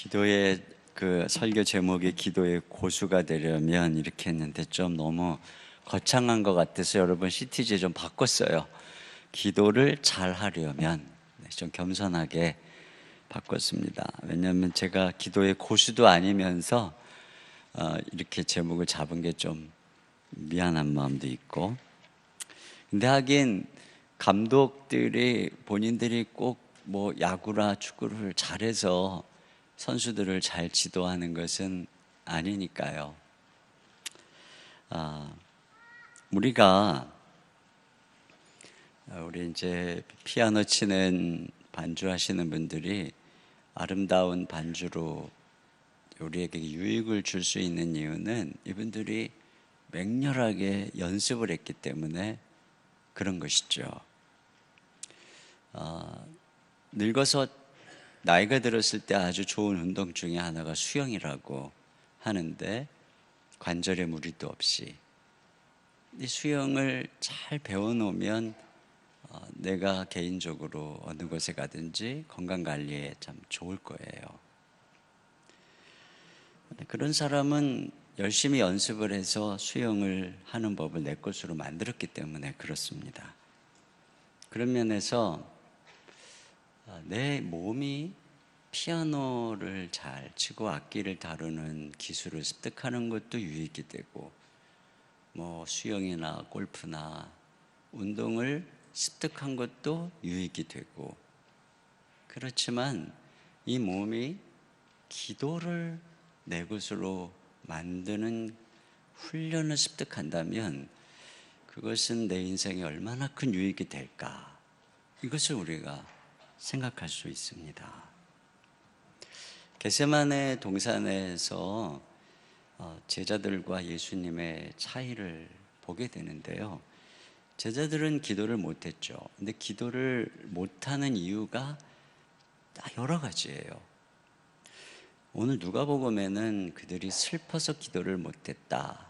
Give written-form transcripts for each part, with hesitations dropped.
기도의 그 설교 제목이 기도의 고수가 되려면 이렇게 했는데 좀 너무 거창한 것 같아서 여러분 CTG 좀 바꿨어요. 기도를 잘 하려면 좀 겸손하게 바꿨습니다. 왜냐하면 제가 기도의 고수도 아니면서 이렇게 제목을 잡은 게 좀 미안한 마음도 있고, 근데 하긴 감독들이 본인들이 꼭 뭐 야구나 축구를 잘해서 선수들을 잘 지도하는 것은 아니니까요. 우리가 우리 이제 피아노 치는 반주하시는 분들이 아름다운 반주로 우리에게 유익을 줄 수 있는 이유는 이분들이 맹렬하게 연습을 했기 때문에 그런 것이죠. 늙어서 나이가 들었을 때 아주 좋은 운동 중에 하나가 수영이라고 하는데, 관절에 무리도 없이 이 수영을 잘 배워놓으면 내가 개인적으로 어느 곳에 가든지 건강관리에 참 좋을 거예요. 그런 사람은 열심히 연습을 해서 수영을 하는 법을 내 것으로 만들었기 때문에 그렇습니다. 그런 면에서 내 몸이 피아노를 잘 치고 악기를 다루는 기술을 습득하는 것도 유익이 되고, 뭐 수영이나 골프나 운동을 습득한 것도 유익이 되고, 그렇지만 이 몸이 기도를 내 것으로 만드는 훈련을 습득한다면 그것은 내 인생에 얼마나 큰 유익이 될까, 이것을 우리가 생각할 수 있습니다. 겟세마네 동산에서 제자들과 예수님의 차이를 보게 되는데요. 제자들은 기도를 못했죠. 근데 기도를 못하는 이유가 여러 가지예요. 오늘 누가복음에는 그들이 슬퍼서 기도를 못했다.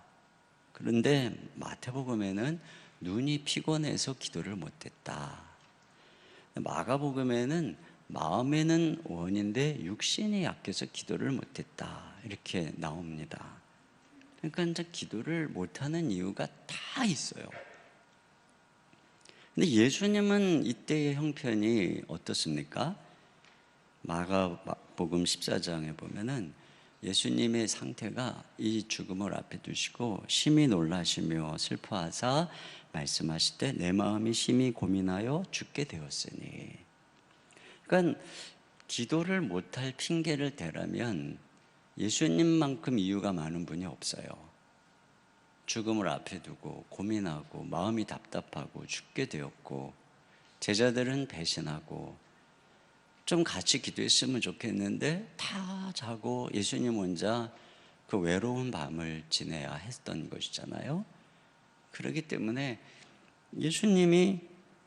그런데 마태복음에는 눈이 피곤해서 기도를 못했다. 마가복음에는 마음에는 원인데 육신이 약해서 기도를 못했다, 이렇게 나옵니다. 그러니까 이제 기도를 못하는 이유가 다 있어요. 근데 예수님은 이때의 형편이 어떻습니까? 마가복음 14장에 보면은 예수님의 상태가 이 죽음을 앞에 두시고 심히 놀라시며 슬퍼하사 말씀하실 때 내 마음이 심히 고민하여 죽게 되었으니. 그러니까 기도를 못할 핑계를 대라면 예수님만큼 이유가 많은 분이 없어요. 죽음을 앞에 두고 고민하고 마음이 답답하고 죽게 되었고, 제자들은 배신하고 좀 같이 기도했으면 좋겠는데 다 자고 예수님 혼자 그 외로운 밤을 지내야 했던 것이잖아요. 그렇기 때문에 예수님이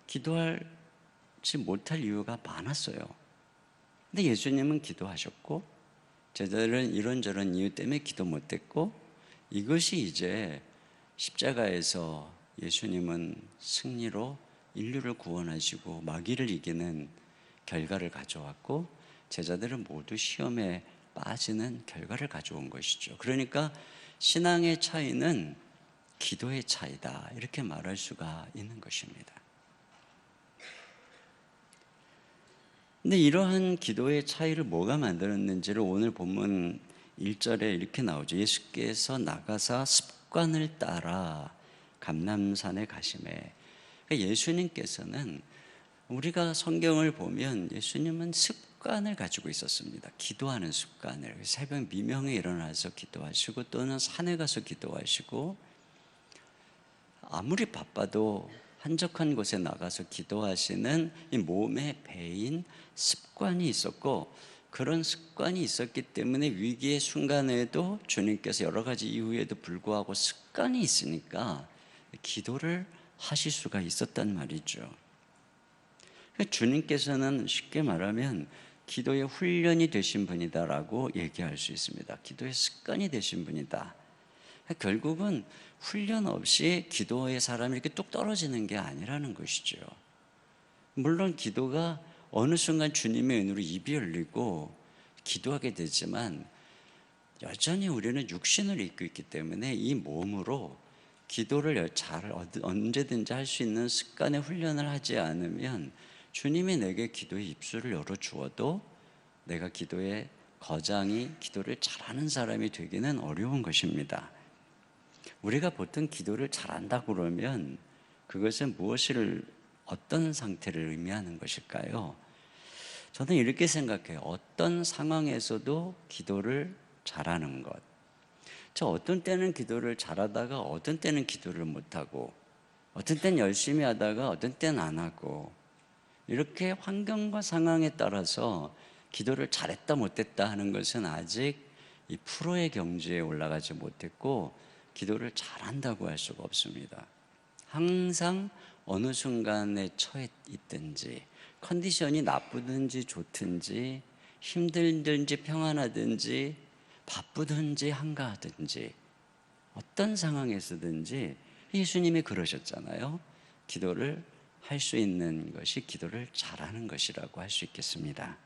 기도하지 못할 이유가 많았어요. 근데 예수님은 기도하셨고, 제자들은 이런저런 이유 때문에 기도 못했고, 이것이 이제 십자가에서 예수님은 승리로 인류를 구원하시고 마귀를 이기는 결과를 가져왔고, 제자들은 모두 시험에 빠지는 결과를 가져온 것이죠. 그러니까 신앙의 차이는 기도의 차이다, 이렇게 말할 수가 있는 것입니다. 근데 이러한 기도의 차이를 뭐가 만들었는지를 오늘 본문 1절에 이렇게 나오죠. 예수께서 나가사 습관을 따라 감람산에 가시매. 예수님께서는, 우리가 성경을 보면 예수님은 습관을 가지고 있었습니다. 기도하는 습관을. 새벽 미명에 일어나서 기도하시고 또는 산에 가서 기도하시고, 아무리 바빠도 한적한 곳에 나가서 기도하시는 이 몸의 배인 습관이 있었고, 그런 습관이 있었기 때문에 위기의 순간에도 주님께서 여러 가지 이유에도 불구하고 습관이 있으니까 기도를 하실 수가 있었단 말이죠. 주님께서는 쉽게 말하면 기도의 훈련이 되신 분이다라고 얘기할 수 있습니다. 기도의 습관이 되신 분이다. 결국은 훈련 없이 기도의 사람이 이렇게 뚝 떨어지는 게 아니라는 것이죠. 물론 기도가 어느 순간 주님의 은혜로 입이 열리고 기도하게 되지만 여전히 우리는 육신을 입고 있기 때문에 이 몸으로 기도를 잘 언제든지 할 수 있는 습관의 훈련을 하지 않으면 주님이 내게 기도의 입술을 열어주어도 내가 기도의 거장이 기도를 잘하는 사람이 되기는 어려운 것입니다. 우리가 보통 기도를 잘한다고 그러면 그것은 어떤 상태를 의미하는 것일까요? 저는 이렇게 생각해요. 어떤 상황에서도 기도를 잘하는 것. 저 어떤 때는 기도를 잘하다가 어떤 때는 기도를 못하고, 어떤 때는 열심히 하다가 어떤 때는 안 하고, 이렇게 환경과 상황에 따라서 기도를 잘했다 못했다 하는 것은 아직 이 프로의 경지에 올라가지 못했고 기도를 잘한다고 할 수가 없습니다. 항상 어느 순간에 처해 있든지 컨디션이 나쁘든지 좋든지 힘들든지 평안하든지 바쁘든지 한가하든지 어떤 상황에서든지 예수님이 그러셨잖아요. 기도를 할 수 있는 것이 기도를 잘하는 것이라고 할 수 있겠습니다.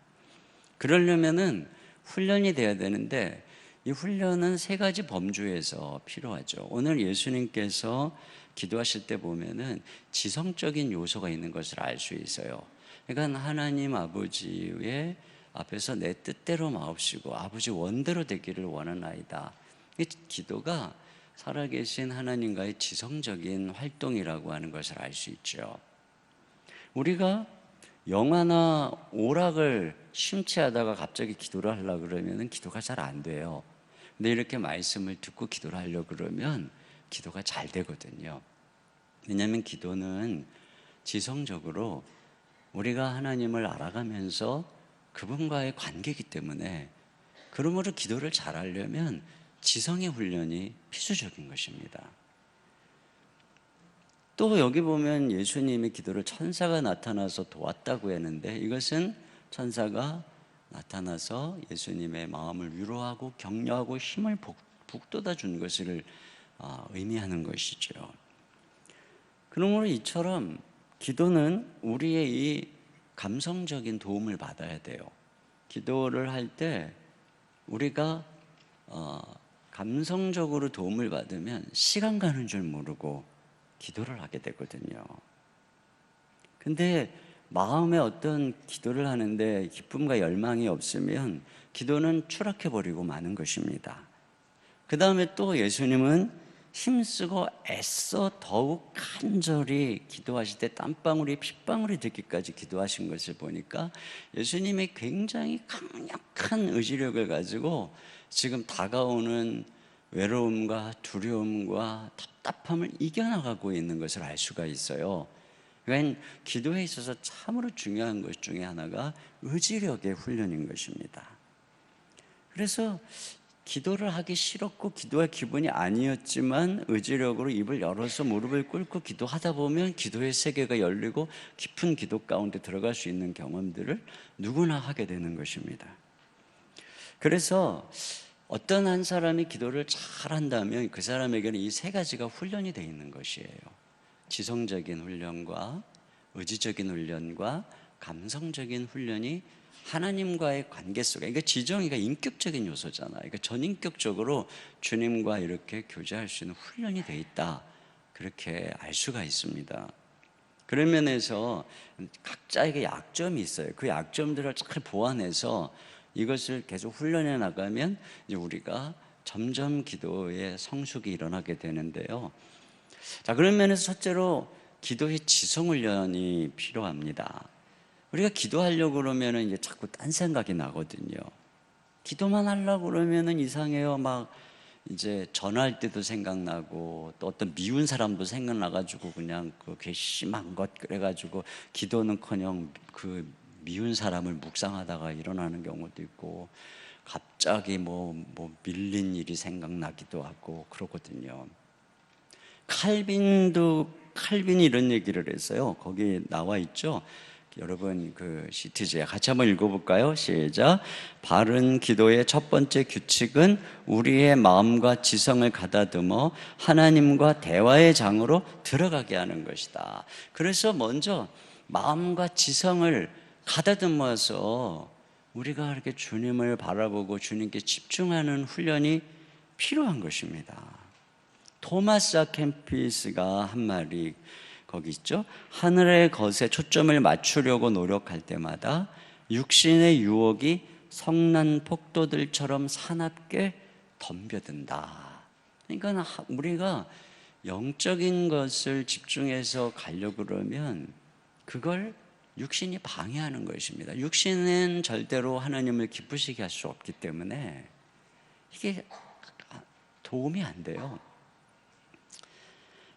그러려면은 훈련이 돼야 되는데 이 훈련은 세 가지 범주에서 필요하죠. 오늘 예수님께서 기도하실 때 보면은 지성적인 요소가 있는 것을 알 수 있어요. 그러니까 하나님 아버지의 앞에서 내 뜻대로 마옵시고 아버지 원대로 되기를 원하나이다. 이 기도가 살아계신 하나님과의 지성적인 활동이라고 하는 것을 알 수 있죠. 우리가 영화나 오락을 심취하다가 갑자기 기도를 하려고 그러면 기도가 잘 안 돼요. 근데 이렇게 말씀을 듣고 기도를 하려고 그러면 기도가 잘 되거든요. 왜냐하면 기도는 지성적으로 우리가 하나님을 알아가면서 그분과의 관계이기 때문에, 그러므로 기도를 잘하려면 지성의 훈련이 필수적인 것입니다. 또 여기 보면 예수님의 기도를 천사가 나타나서 도왔다고 했는데, 이것은 천사가 나타나서 예수님의 마음을 위로하고 격려하고 힘을 북돋아 준 것을 의미하는 것이죠. 그러므로 이처럼 기도는 우리의 이 감성적인 도움을 받아야 돼요. 기도를 할 때 우리가 감성적으로 도움을 받으면 시간 가는 줄 모르고 기도를 하게 되거든요. 근데 마음에 어떤 기도를 하는데 기쁨과 열망이 없으면 기도는 추락해버리고 마는 것입니다. 그 다음에 또 예수님은 힘쓰고 애써 더욱 간절히 기도하실 때 땀방울이 핏방울이 되기까지 기도하신 것을 보니까 예수님이 굉장히 강력한 의지력을 가지고 지금 다가오는 외로움과 두려움과 답답함을 이겨나가고 있는 것을 알 수가 있어요. 그러니까 기도에 있어서 참으로 중요한 것 중에 하나가 의지력의 훈련인 것입니다. 그래서 기도를 하기 싫었고 기도할 기분이 아니었지만 의지력으로 입을 열어서 무릎을 꿇고 기도하다 보면 기도의 세계가 열리고 깊은 기도 가운데 들어갈 수 있는 경험들을 누구나 하게 되는 것입니다. 그래서 어떤 한 사람이 기도를 잘한다면 그 사람에게는 이 세 가지가 훈련이 되어 있는 것이에요. 지성적인 훈련과 의지적인 훈련과 감성적인 훈련이 하나님과의 관계 속에, 그러니까 지정이가 인격적인 요소잖아요. 그러니까 전인격적으로 주님과 이렇게 교제할 수 있는 훈련이 되어 있다, 그렇게 알 수가 있습니다. 그런 면에서 각자에게 약점이 있어요. 그 약점들을 잘 보완해서 이것을 계속 훈련해 나가면 이제 우리가 점점 기도의 성숙이 일어나게 되는데요. 자, 그런 면에서 첫째로 기도의 지성 훈련이 필요합니다. 우리가 기도하려고 그러면은 이제 자꾸 딴 생각이 나거든요. 기도만 하려고 그러면은 이상해요. 막 이제 전화할 때도 생각나고 또 어떤 미운 사람도 생각나가지고 그냥 그 괘씸한 것 그래가지고 기도는커녕 그 미운 사람을 묵상하다가 일어나는 경우도 있고 갑자기 뭐 밀린 일이 생각나기도 하고 그러거든요. 칼빈이 이런 얘기를 했어요. 거기 나와 있죠. 여러분 그 CTJ 같이 한번 읽어볼까요? 시작. 바른 기도의 첫 번째 규칙은 우리의 마음과 지성을 가다듬어 하나님과 대화의 장으로 들어가게 하는 것이다. 그래서 먼저 마음과 지성을 가다듬어서 우리가 이렇게 주님을 바라보고 주님께 집중하는 훈련이 필요한 것입니다. 토마스 아 캠피스가 한 말이 거기 있죠. 하늘의 것에 초점을 맞추려고 노력할 때마다 육신의 유혹이 성난 폭도들처럼 사납게 덤벼든다. 그러니까 우리가 영적인 것을 집중해서 가려고 그러면 그걸 육신이 방해하는 것입니다. 육신은 절대로 하나님을 기쁘시게 할 수 없기 때문에 이게 도움이 안 돼요.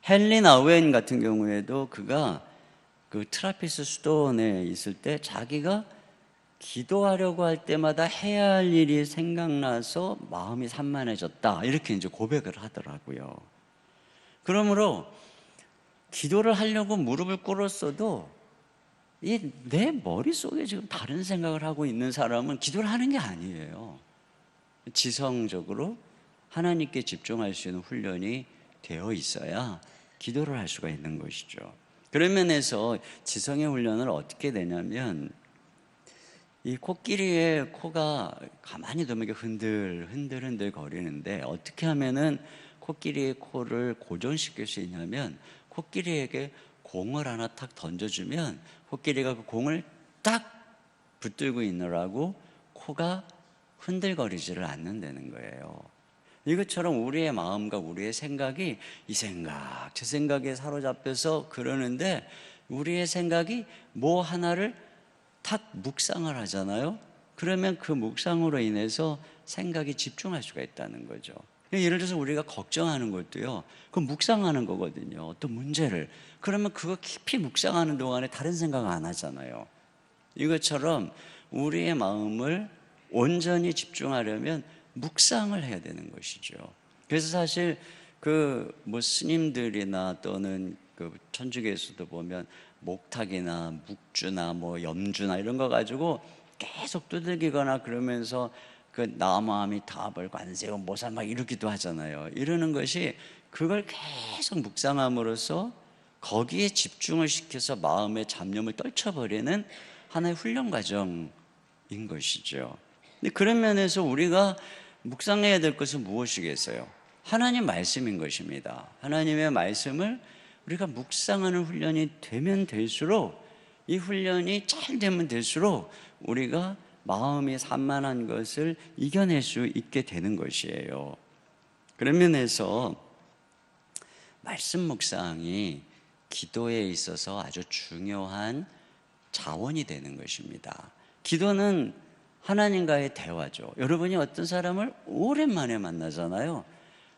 헨리 아우엔 같은 경우에도 그가 그 트라피스 수도원에 있을 때 자기가 기도하려고 할 때마다 해야 할 일이 생각나서 마음이 산만해졌다, 이렇게 이제 고백을 하더라고요. 그러므로 기도를 하려고 무릎을 꿇었어도 이 내 머릿속에 지금 다른 생각을 하고 있는 사람은 기도를 하는 게 아니에요. 지성적으로 하나님께 집중할 수 있는 훈련이 되어 있어야 기도를 할 수가 있는 것이죠. 그런 면에서 지성의 훈련을 어떻게 되냐면, 이 코끼리의 코가 가만히 두면 흔들 거리는데 어떻게 하면은 코끼리의 코를 고정시킬 수 있냐면, 코끼리에게 공을 하나 탁 던져주면 코끼리가 그 공을 딱 붙들고 있느라고 코가 흔들거리지를 않는다는 거예요. 이것처럼 우리의 마음과 우리의 생각이 이 생각 저 생각에 사로잡혀서 그러는데, 우리의 생각이 뭐 하나를 탁 묵상을 하잖아요. 그러면 그 묵상으로 인해서 생각이 집중할 수가 있다는 거죠. 예를 들어서 우리가 걱정하는 것도요, 그 묵상하는 거거든요. 어떤 문제를. 그러면 그거 깊이 묵상하는 동안에 다른 생각 안 하잖아요. 이것처럼 우리의 마음을 온전히 집중하려면 묵상을 해야 되는 것이죠. 그래서 사실 그 뭐 스님들이나 또는 그 천주교에서도 보면 목탁이나 묵주나 뭐 염주나 이런 거 가지고 계속 두들기거나 그러면서 그 나무아미타불 관세음 모살 막 이러기도 하잖아요. 이러는 것이 그걸 계속 묵상함으로써 거기에 집중을 시켜서 마음의 잡념을 떨쳐버리는 하나의 훈련 과정인 것이죠. 근데 그런 면에서 우리가 묵상해야 될 것은 무엇이겠어요? 하나님 말씀인 것입니다. 하나님의 말씀을 우리가 묵상하는 훈련이 되면 될수록, 이 훈련이 잘 되면 될수록 우리가 마음이 산만한 것을 이겨낼 수 있게 되는 것이에요. 그런 면에서 말씀 묵상이 기도에 있어서 아주 중요한 자원이 되는 것입니다. 기도는 하나님과의 대화죠. 여러분이 어떤 사람을 오랜만에 만나잖아요.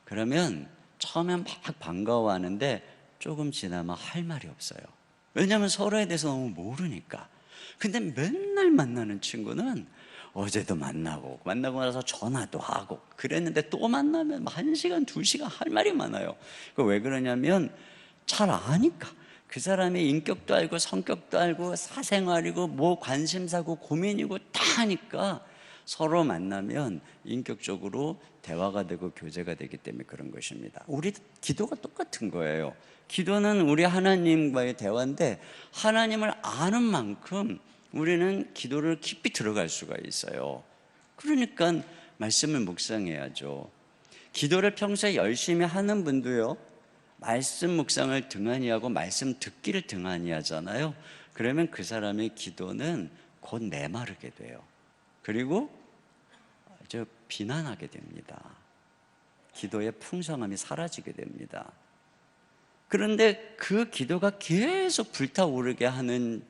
그러면 처음엔 막 반가워하는데 조금 지나면 할 말이 없어요. 왜냐하면 서로에 대해서 너무 모르니까. 근데 맨날 만나는 친구는 어제도 만나고 나서 전화도 하고 그랬는데 또 만나면 1시간, 2시간 할 말이 많아요. 왜 그러냐면 잘 아니까. 그 사람의 인격도 알고 성격도 알고 사생활이고 뭐 관심사고 고민이고 다 하니까 서로 만나면 인격적으로 대화가 되고 교제가 되기 때문에 그런 것입니다. 우리 기도가 똑같은 거예요. 기도는 우리 하나님과의 대화인데, 하나님을 아는 만큼 우리는 기도를 깊이 들어갈 수가 있어요. 그러니까 말씀을 묵상해야죠. 기도를 평소에 열심히 하는 분도요, 말씀 묵상을 등한히 하고 말씀 듣기를 등한히 하잖아요. 그러면 그 사람의 기도는 곧 메마르게 돼요. 그리고 비난하게 됩니다. 기도의 풍성함이 사라지게 됩니다. 그런데 그 기도가 계속 불타오르게 하는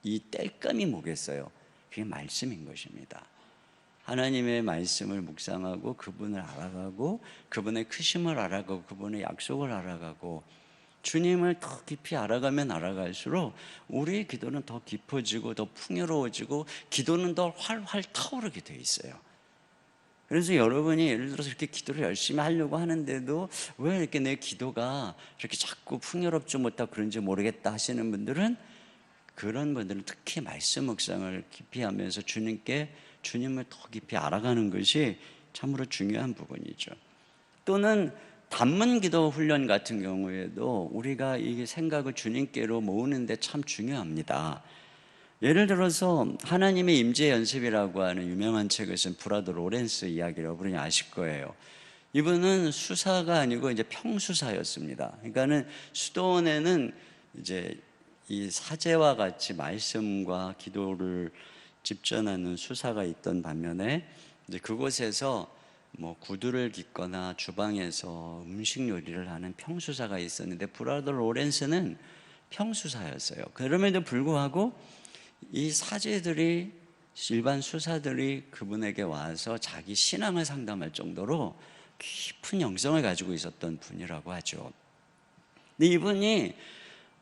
이 땔감이 뭐겠어요? 그게 말씀인 것입니다. 하나님의 말씀을 묵상하고 그분을 알아가고 그분의 크심을 알아가고 그분의 약속을 알아가고 주님을 더 깊이 알아가면 알아갈수록 우리의 기도는 더 깊어지고 더 풍요로워지고 기도는 더 활활 타오르게 돼 있어요. 그래서 여러분이 예를 들어서 이렇게 기도를 열심히 하려고 하는데도 왜 이렇게 내 기도가 이렇게 자꾸 풍요롭지 못하고 그런지 모르겠다 하시는 분들은, 그런 분들은 특히 말씀 묵상을 깊이 하면서 주님을 더 깊이 알아가는 것이 참으로 중요한 부분이죠. 또는 단문 기도 훈련 같은 경우에도 우리가 이 생각을 주님께로 모으는데 참 중요합니다. 예를 들어서 하나님의 임재 연습이라고 하는 유명한 책을 쓴 브라더 로렌스 이야기를 여러분이 아실 거예요. 이분은 수사가 아니고 이제 평수사였습니다. 그러니까는 수도원에는 이제 이 사제와 같이 말씀과 기도를 집전하는 수사가 있던 반면에 이제 그곳에서 뭐 구두를 깃거나 주방에서 음식 요리를 하는 평수사가 있었는데 브라더 로렌스는 평수사였어요. 그럼에도 불구하고 이 사제들이 일반 수사들이 그분에게 와서 자기 신앙을 상담할 정도로 깊은 영성을 가지고 있었던 분이라고 하죠. 근데 이분이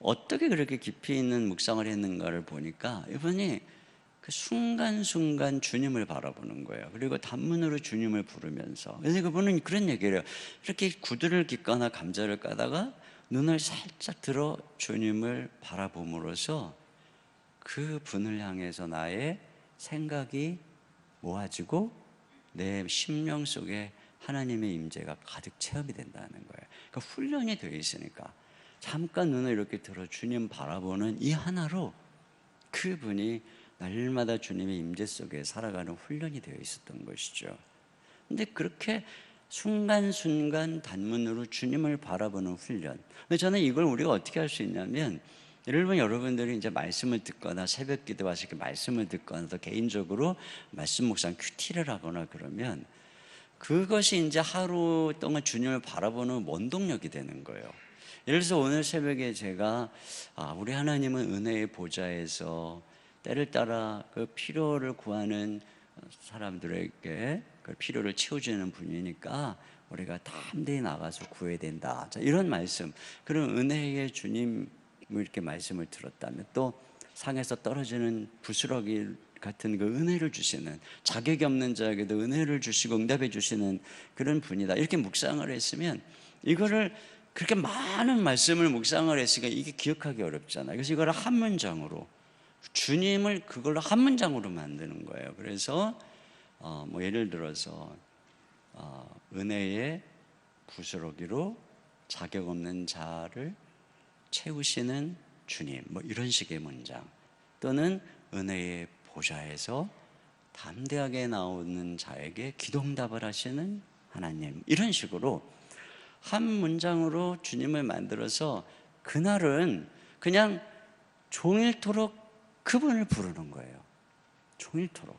어떻게 그렇게 깊이 있는 묵상을 했는가를 보니까 이분이 그 순간순간 주님을 바라보는 거예요. 그리고 단문으로 주님을 부르면서. 그래서 그분은 그런 얘기를 해요. 이렇게 구두를 깃거나 감자를 까다가 눈을 살짝 들어 주님을 바라봄으로써 그 분을 향해서 나의 생각이 모아지고 내 심령 속에 하나님의 임재가 가득 체험이 된다는 거예요. 그러니까 훈련이 되어 있으니까 잠깐 눈을 이렇게 들어 주님 바라보는 이 하나로 그분이 날마다 주님의 임재 속에 살아가는 훈련이 되어 있었던 것이죠. 근데 그렇게 순간순간 단문으로 주님을 바라보는 훈련. 근데 저는 이걸 우리가 어떻게 할 수 있냐면, 여러분들이 이제 말씀을 듣거나 새벽 기도 와서 이렇게 말씀을 듣거나 또 개인적으로 말씀 묵상 큐티를 하거나 그러면 그것이 이제 하루 동안 주님을 바라보는 원동력이 되는 거예요. 예를 들어서 오늘 새벽에 제가 우리 하나님은 은혜의 보좌에서 때를 따라 그 필요를 구하는 사람들에게 그 필요를 채워주는 분이니까 우리가 담대히 나가서 구해야 된다. 자, 이런 말씀, 그런 은혜의 주님 이렇게 말씀을 들었다면, 또 상에서 떨어지는 부스러기 같은 그 은혜를 주시는, 자격이 없는 자에게도 은혜를 주시고 응답해 주시는 그런 분이다. 이렇게 묵상을 했으면, 이거를 그렇게 많은 말씀을 묵상을 했으니까 이게 기억하기 어렵잖아요. 그래서 이걸 한 문장으로, 주님을 그걸로 한 문장으로 만드는 거예요. 그래서 뭐 예를 들어서 은혜의 부스러기로 자격 없는 자를 채우시는 주님, 뭐 이런 식의 문장, 또는 은혜의 보좌에서 담대하게 나오는 자에게 기도응답을 하시는 하나님, 이런 식으로 한 문장으로 주님을 만들어서 그날은 그냥 종일토록 그분을 부르는 거예요. 종일토록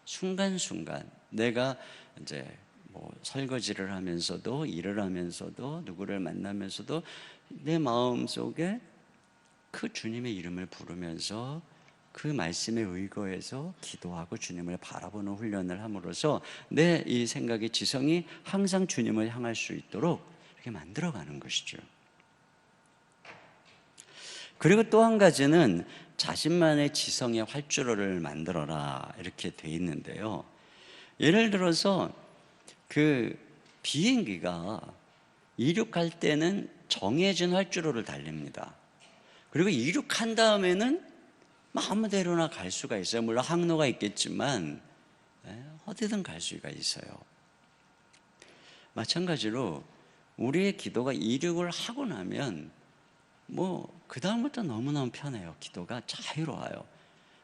순간순간 내가 이제 뭐 설거지를 하면서도, 일을 하면서도, 누구를 만나면서도 내 마음속에 그 주님의 이름을 부르면서 그 말씀에 의거해서 기도하고 주님을 바라보는 훈련을 함으로써 내 이 생각의 지성이 항상 주님을 향할 수 있도록 이렇게 만들어가는 것이죠. 그리고 또 한 가지는 자신만의 지성의 활주로를 만들어라, 이렇게 돼 있는데요. 예를 들어서 그 비행기가 이륙할 때는 정해진 활주로를 달립니다. 그리고 이륙한 다음에는 아무 데로나 갈 수가 있어요. 물론 항로가 있겠지만 어디든 갈 수가 있어요. 마찬가지로 우리의 기도가 이륙을 하고 나면 그 다음부터 너무너무 편해요. 기도가 자유로워요.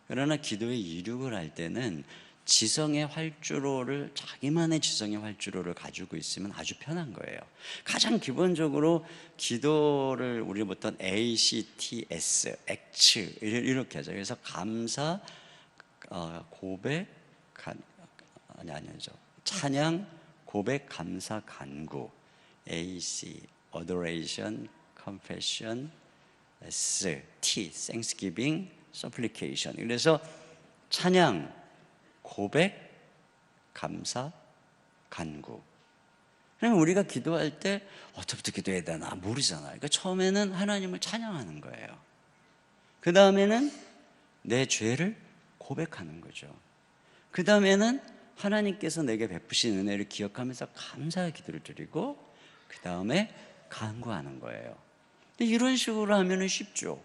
그러나 기도의 이륙을 할 때는 지성의 활주로를, 자기만의 지성의 활주로를 가지고 있으면 아주 편한 거예요. 가장 기본적으로 기도를 우리 보통 ACTS, 액츠 이렇게 하죠. 그래서 감사, 고백, 아니죠. 찬양, 고백, 감사, 간구. AC, adoration, confession, S, T, thanksgiving, supplication. 그래서 찬양, 고백, 감사, 간구. 그러면 우리가 기도할 때 어떻게 기도해야 되나 모르잖아요. 그러니까 처음에는 하나님을 찬양하는 거예요. 그 다음에는 내 죄를 고백하는 거죠. 그 다음에는 하나님께서 내게 베푸신 은혜를 기억하면서 감사의 기도를 드리고, 그 다음에 간구하는 거예요. 근데 이런 식으로 하면 쉽죠.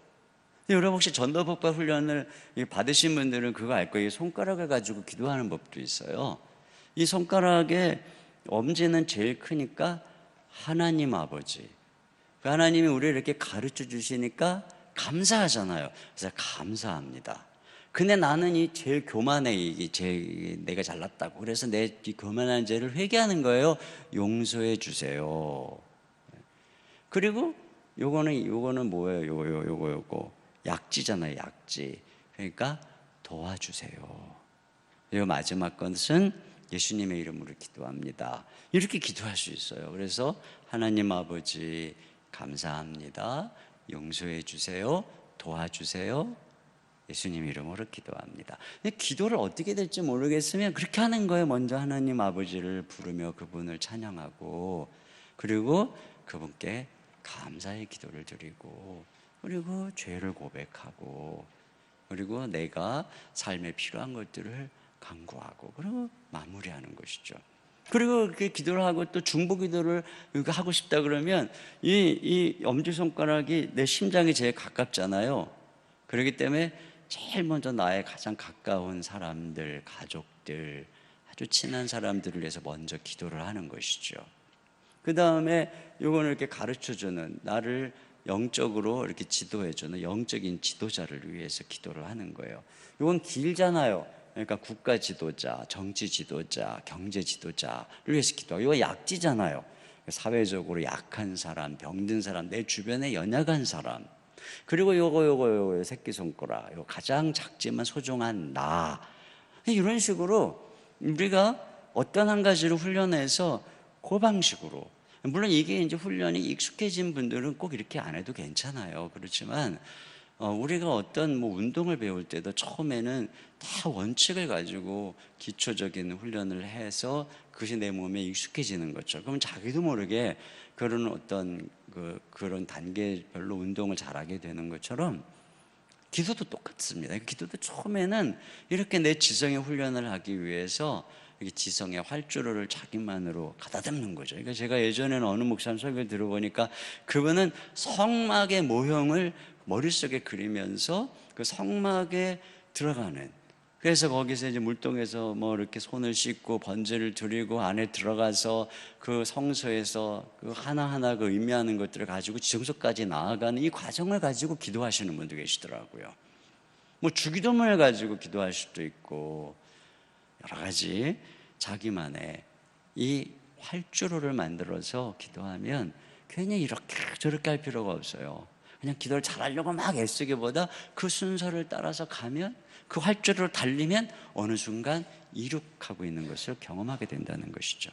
여러분 혹시 전도복과 훈련을 받으신 분들은 그거 알 거예요. 손가락을 가지고 기도하는 법도 있어요. 이 손가락의 엄지는 제일 크니까 하나님 아버지, 그 하나님이 우리를 이렇게 가르쳐 주시니까 감사하잖아요. 그래서 감사합니다. 근데 나는 이 제일 교만해, 내가 잘났다고. 그래서 내 이 교만한 죄를 회개하는 거예요. 용서해 주세요. 그리고 요거는 뭐예요? 요거 약지잖아요, 약지. 그러니까 도와주세요. 그리고 마지막 것은 예수님의 이름으로 기도합니다. 이렇게 기도할 수 있어요. 그래서 하나님 아버지 감사합니다. 용서해 주세요. 도와주세요. 예수님 이름으로 기도합니다. 근데 기도를 어떻게 될지 모르겠으면 그렇게 하는 거예요. 먼저 하나님 아버지를 부르며 그분을 찬양하고, 그리고 그분께 감사의 기도를 드리고, 그리고 죄를 고백하고, 그리고 내가 삶에 필요한 것들을 간구하고, 그리고 마무리하는 것이죠. 그리고 그렇게 기도를 하고 또 중보 기도를 하고 싶다 그러면 이 엄지손가락이 내 심장이 제일 가깝잖아요. 그렇기 때문에 제일 먼저 나의 가장 가까운 사람들, 가족들, 아주 친한 사람들을 위해서 먼저 기도를 하는 것이죠. 그 다음에 요거는 이렇게 가르쳐주는, 나를 영적으로 이렇게 지도해주는 영적인 지도자를 위해서 기도를 하는 거예요. 이건 길잖아요. 그러니까 국가 지도자, 정치 지도자, 경제 지도자를 위해서 기도하고, 이거 약지잖아요. 사회적으로 약한 사람, 병든 사람, 내 주변에 연약한 사람, 그리고 요거 새끼손가락, 요거 가장 작지만 소중한 나. 이런 식으로 우리가 어떤 한 가지를 훈련해서 그 방식으로, 물론 이게 이제 훈련이 익숙해진 분들은 꼭 이렇게 안 해도 괜찮아요. 그렇지만 우리가 어떤 운동을 배울 때도 처음에는 다 원칙을 가지고 기초적인 훈련을 해서 그것이 내 몸에 익숙해지는 거죠. 그럼 자기도 모르게 그런 어떤 그런 단계별로 운동을 잘하게 되는 것처럼 기도도 똑같습니다. 기도도 처음에는 이렇게 내 지성의 훈련을 하기 위해서 지성의 활주로를 자기만으로 가다듬는 거죠. 그러니까 제가 예전에는 어느 목사님 설교를 들어보니까 그분은 성막의 모형을 머릿속에 그리면서 그 성막에 들어가는, 그래서 거기서 이제 물동에서 이렇게 손을 씻고 번제를 드리고 안에 들어가서 그 성소에서 그 하나하나 그 의미하는 것들을 가지고 지성소까지 나아가는 이 과정을 가지고 기도하시는 분도 계시더라고요. 주기도문을 가지고 기도할 수도 있고, 여러 가지 자기만의 이 활주로를 만들어서 기도하면 괜히 이렇게 저렇게 할 필요가 없어요. 그냥 기도를 잘하려고 막 애쓰기보다 그 순서를 따라서 가면, 그 활주로로 달리면 어느 순간 이룩하고 있는 것을 경험하게 된다는 것이죠.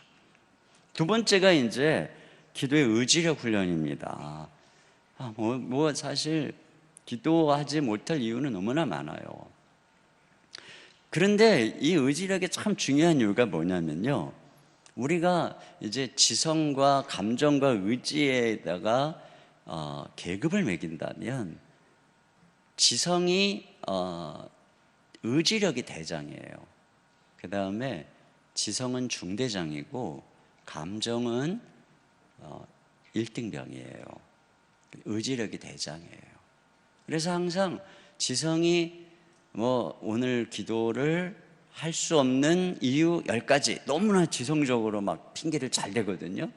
두 번째가 이제 기도의 의지력 훈련입니다. 사실 기도하지 못할 이유는 너무나 많아요. 그런데 이 의지력이 참 중요한 이유가 뭐냐면요, 우리가 이제 지성과 감정과 의지에다가 계급을 매긴다면 지성이 의지력이 대장이에요. 그 다음에 지성은 중대장이고 감정은 1등병이에요. 의지력이 대장이에요. 그래서 항상 지성이 오늘 기도를 할 수 없는 이유 10가지 너무나 지성적으로 막 핑계를 잘 대거든요.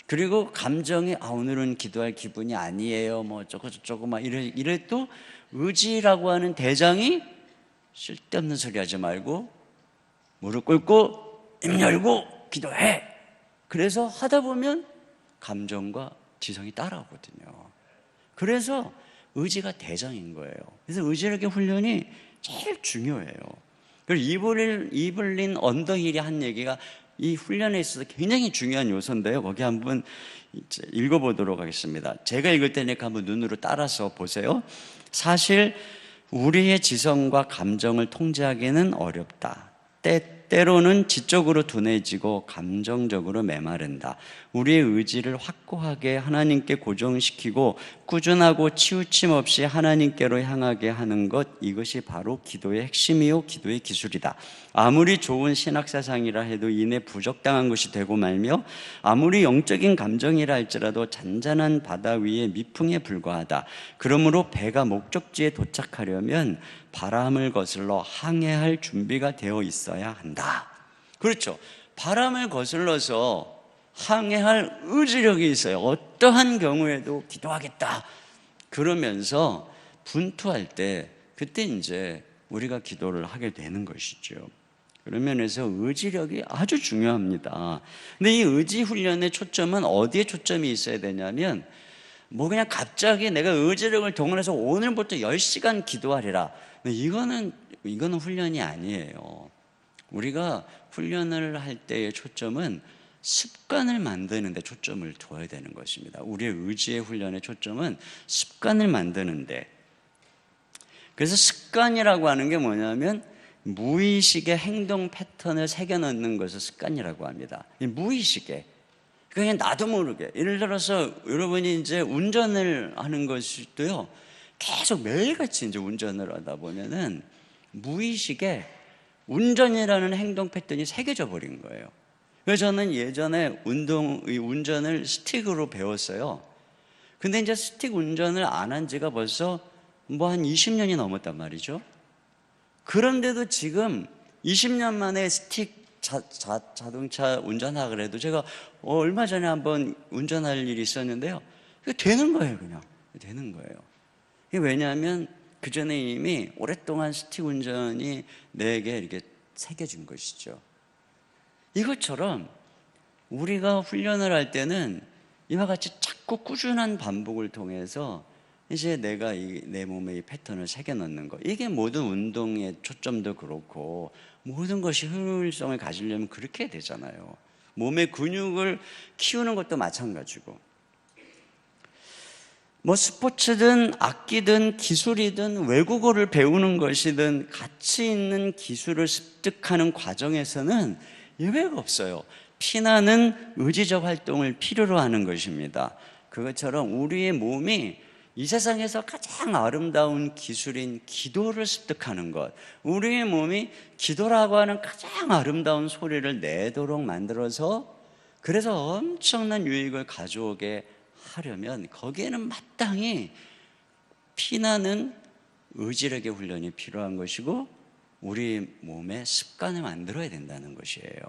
그리고 감정이 오늘은 기도할 기분이 아니에요, 저쩌고 막 이래도 의지라고 하는 대장이 쓸데없는 소리 하지 말고 무릎 꿇고 입 열고 기도해. 그래서 하다 보면 감정과 지성이 따라오거든요. 그래서 의지가 대장인 거예요. 그래서 의지력의 훈련이 제일 중요해요. 그리고 이블린 언더힐이 한 얘기가 이 훈련에 있어서 굉장히 중요한 요소인데요. 거기 한번 읽어보도록 하겠습니다. 제가 읽을 테니까 한번 눈으로 따라서 보세요. 사실 우리의 지성과 감정을 통제하기는 어렵다. 때로는 지적으로 둔해지고 감정적으로 메마른다. 우리의 의지를 확고하게 하나님께 고정시키고 꾸준하고 치우침 없이 하나님께로 향하게 하는 것, 이것이 바로 기도의 핵심이요 기도의 기술이다. 아무리 좋은 신학사상이라 해도 이내 부적당한 것이 되고 말며 아무리 영적인 감정이라 할지라도 잔잔한 바다 위의 미풍에 불과하다. 그러므로 배가 목적지에 도착하려면 바람을 거슬러 항해할 준비가 되어 있어야 한다. 그렇죠. 바람을 거슬러서 항해할 의지력이 있어요. 어떠한 경우에도 기도하겠다 그러면서 분투할 때, 그때 이제 우리가 기도를 하게 되는 것이죠. 그런 면에서 의지력이 아주 중요합니다. 근데 이 의지 훈련의 초점은 어디에 초점이 있어야 되냐면 뭐 그냥 갑자기 내가 의지력을 동원해서 오늘부터 10시간 기도하리라. 이거는 훈련이 아니에요. 우리가 훈련을 할 때의 초점은 습관을 만드는 데 초점을 둬야 되는 것입니다. 우리의 의지의 훈련의 초점은 습관을 만드는데, 그래서 습관이라고 하는 게 뭐냐면 무의식의 행동 패턴을 새겨 넣는 것을 습관이라고 합니다. 무의식에, 그냥 나도 모르게, 예를 들어서 여러분이 이제 운전을 하는 것도요, 계속 매일같이 이제 운전을 하다 보면은 무의식에 운전이라는 행동 패턴이 새겨져 버린 거예요. 그래서 저는 예전에 운전을 스틱으로 배웠어요. 근데 이제 스틱 운전을 안 한 지가 벌써 뭐 한 20년이 넘었단 말이죠. 그런데도 지금 20년 만에 스틱 자동차 운전하라 그래도 제가 얼마 전에 한번 운전할 일이 있었는데요, 이게 되는 거예요. 그냥 되는 거예요. 이게 왜냐하면 그 전에 이미 오랫동안 스틱 운전이 내게 이렇게 새겨진 것이죠. 이것처럼 우리가 훈련을 할 때는 이와 같이 자꾸 꾸준한 반복을 통해서 이제 내가 내 몸에 이 패턴을 새겨 넣는 거, 이게 모든 운동의 초점도 그렇고 모든 것이 효율성을 가지려면 그렇게 되잖아요. 몸의 근육을 키우는 것도 마찬가지고, 뭐 스포츠든 악기든 기술이든 외국어를 배우는 것이든 가치 있는 기술을 습득하는 과정에서는 예외가 없어요. 피나는 의지적 활동을 필요로 하는 것입니다. 그것처럼 우리의 몸이 이 세상에서 가장 아름다운 기술인 기도를 습득하는 것, 우리의 몸이 기도라고 하는 가장 아름다운 소리를 내도록 만들어서, 그래서 엄청난 유익을 가져오게 하려면 거기에는 마땅히 피나는 의지력의 훈련이 필요한 것이고 우리 몸의 습관을 만들어야 된다는 것이에요.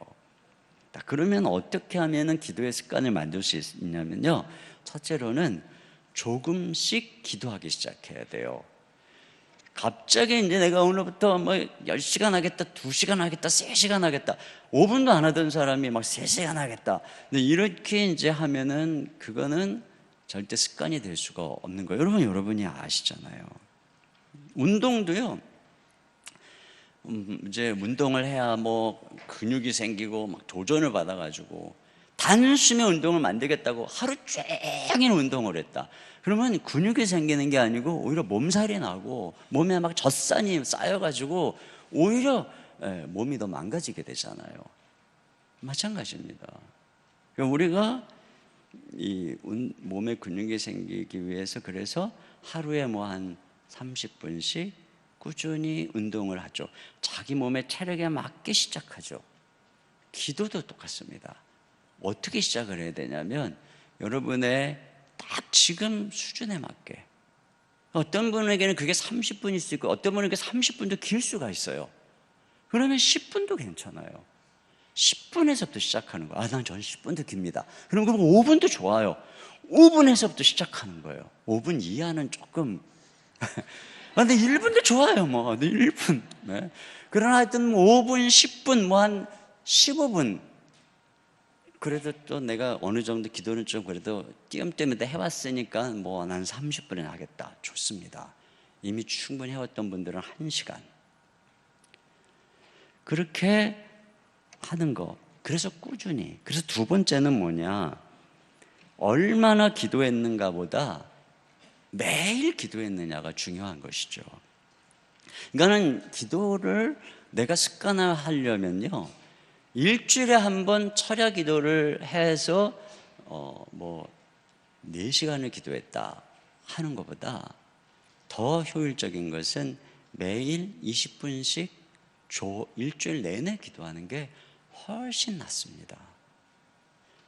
그러면 어떻게 하면 기도의 습관을 만들 수 있냐면요, 첫째로는 조금씩 기도하기 시작해야 돼요. 갑자기 이제 내가 오늘부터 뭐 10시간 하겠다, 2시간 하겠다, 3시간 하겠다, 5분도 안 하던 사람이 막 3시간 하겠다, 근데 이렇게 이제 하면은 그거는 절대 습관이 될 수가 없는 거예요. 여러분이 아시잖아요. 운동도요, 이제 운동을 해야 뭐 근육이 생기고 막 도전을 받아가지고 단숨에 운동을 만들겠다고 하루 종일 운동을 했다. 그러면 근육이 생기는 게 아니고 오히려 몸살이 나고 몸에 막 젖산이 쌓여가지고 오히려 몸이 더 망가지게 되잖아요. 마찬가지입니다. 우리가 이 몸에 근육이 생기기 위해서 그래서 하루에 뭐 한 30분씩 꾸준히 운동을 하죠. 자기 몸의 체력에 맞게 시작하죠. 기도도 똑같습니다. 어떻게 시작을 해야 되냐면 여러분의 딱 지금 수준에 맞게, 어떤 분에게는 그게 30분일 수 있고 어떤 분에게 30분도 길 수가 있어요. 그러면 10분도 괜찮아요. 10분에서부터 시작하는 거예요. 난 저는 10분도 깁니다. 그럼 5분도 좋아요. 5분에서부터 시작하는 거예요. 5분 이하는 조금 근데 1분도 좋아요. 뭐 1분. 네. 그러나 하여튼 5분, 10분, 뭐 한 15분, 그래도 또 내가 어느 정도 기도는 좀 그래도 띄엄띄엄 해왔으니까 뭐 난 30분에 하겠다. 좋습니다. 이미 충분히 해왔던 분들은 1시간. 그렇게 하는 거. 그래서 꾸준히. 그래서 두 번째는 뭐냐, 얼마나 기도했는가 보다 매일 기도했느냐가 중요한 것이죠. 그러니까는 기도를 내가 습관화하려면요, 일주일에 한 번 철야 기도를 해서 뭐 4시간을 기도했다 하는 것보다 더 효율적인 것은 매일 20분씩 일주일 내내 기도하는 게 훨씬 낫습니다.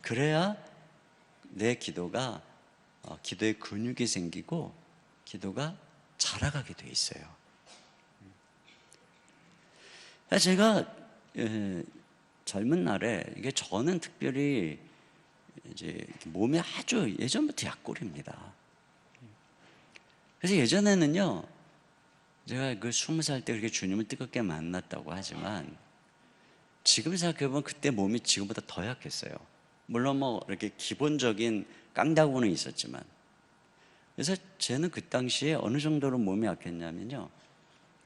그래야 내 기도가 기도의 근육이 생기고 기도가 자라가게 돼 있어요. 제가 젊은 날에, 이게 저는 특별히 이제 몸이 아주 예전부터 약골입니다. 그래서 예전에는요, 제가 그 20살 때 그렇게 주님을 뜨겁게 만났다고 하지만 지금 생각해보면 그때 몸이 지금보다 더 약했어요. 물론 뭐 이렇게 기본적인 깡다구는 있었지만, 그래서 저는 그 당시에 어느 정도로 몸이 약했냐면요,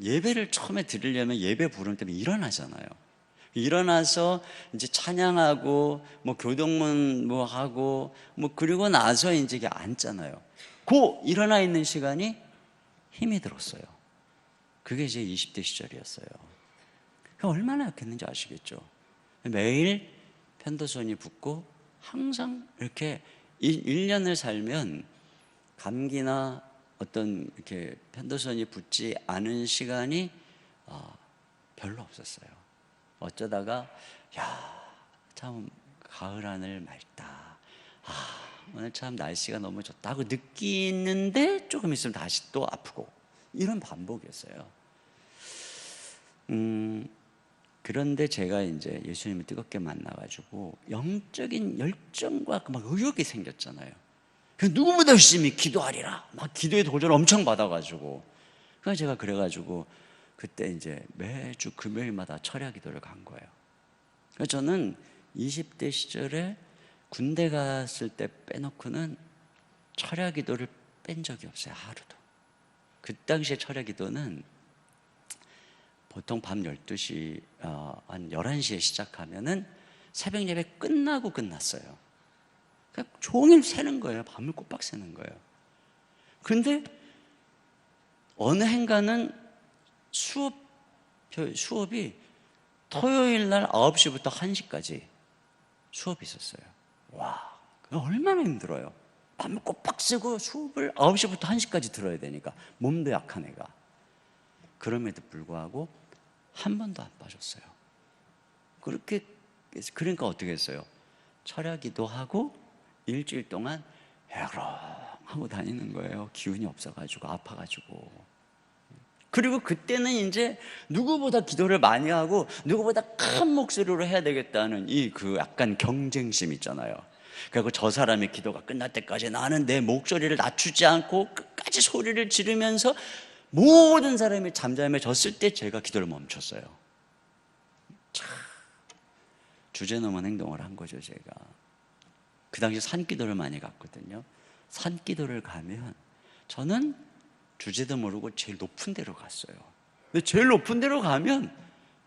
예배를 처음에 드리려면 예배 부름 때문에 일어나잖아요. 일어나서 이제 찬양하고 뭐 교동문 뭐 하고 뭐 그리고 나서 이제 이게 앉잖아요. 그 일어나 있는 시간이 힘이 들었어요. 그게 제 20대 시절이었어요. 얼마나 약했는지 아시겠죠? 매일 편도선이 붓고 항상 이렇게 1년을 살면 감기나 어떤 이렇게 편도선이 붓지 않은 시간이 별로 없었어요. 어쩌다가 참 가을 하늘 맑다, 오늘 참 날씨가 너무 좋다 하고 느끼는데 조금 있으면 다시 또 아프고, 이런 반복이었어요. 그런데 제가 이제 예수님을 뜨겁게 만나가지고 영적인 열정과 막 의욕이 생겼잖아요. 누구보다 열심히 기도하리라 막 기도의 도전을 엄청 받아가지고, 그래서 제가 그래가지고 그때 이제 매주 금요일마다 철야 기도를 간 거예요. 그래서 저는 20대 시절에 군대 갔을 때 빼놓고는 철야 기도를 뺀 적이 없어요. 하루도. 그 당시에 철야 기도는 보통 밤 12시, 한 11시에 시작하면은 새벽 예배 끝나고 끝났어요. 그러니까 종일 새는 거예요. 밤을 꼬박 새는 거예요. 그런데 어느 행간은 수업이 토요일 날 9시부터 1시까지 수업이 있었어요. 와, 얼마나 힘들어요. 밤을 꼬박 새고 수업을 9시부터 1시까지 들어야 되니까, 몸도 약한 애가. 그럼에도 불구하고 한 번도 안 빠졌어요. 그러니까 어떻게 했어요? 철야 기도하고 일주일 동안 해그렁하고 다니는 거예요. 기운이 없어가지고, 아파가지고. 그리고 그때는 이제 누구보다 기도를 많이 하고 누구보다 큰 목소리로 해야 되겠다는 그 약간 경쟁심 있잖아요. 그리고 저 사람의 기도가 끝날 때까지 나는 내 목소리를 낮추지 않고 끝까지 소리를 지르면서 모든 사람이 잠잠해졌을 때 제가 기도를 멈췄어요. 참 주제넘은 행동을 한 거죠. 제가 그 당시 산기도를 많이 갔거든요. 산기도를 가면 저는 주제도 모르고 제일 높은 데로 갔어요. 근데 제일 높은 데로 가면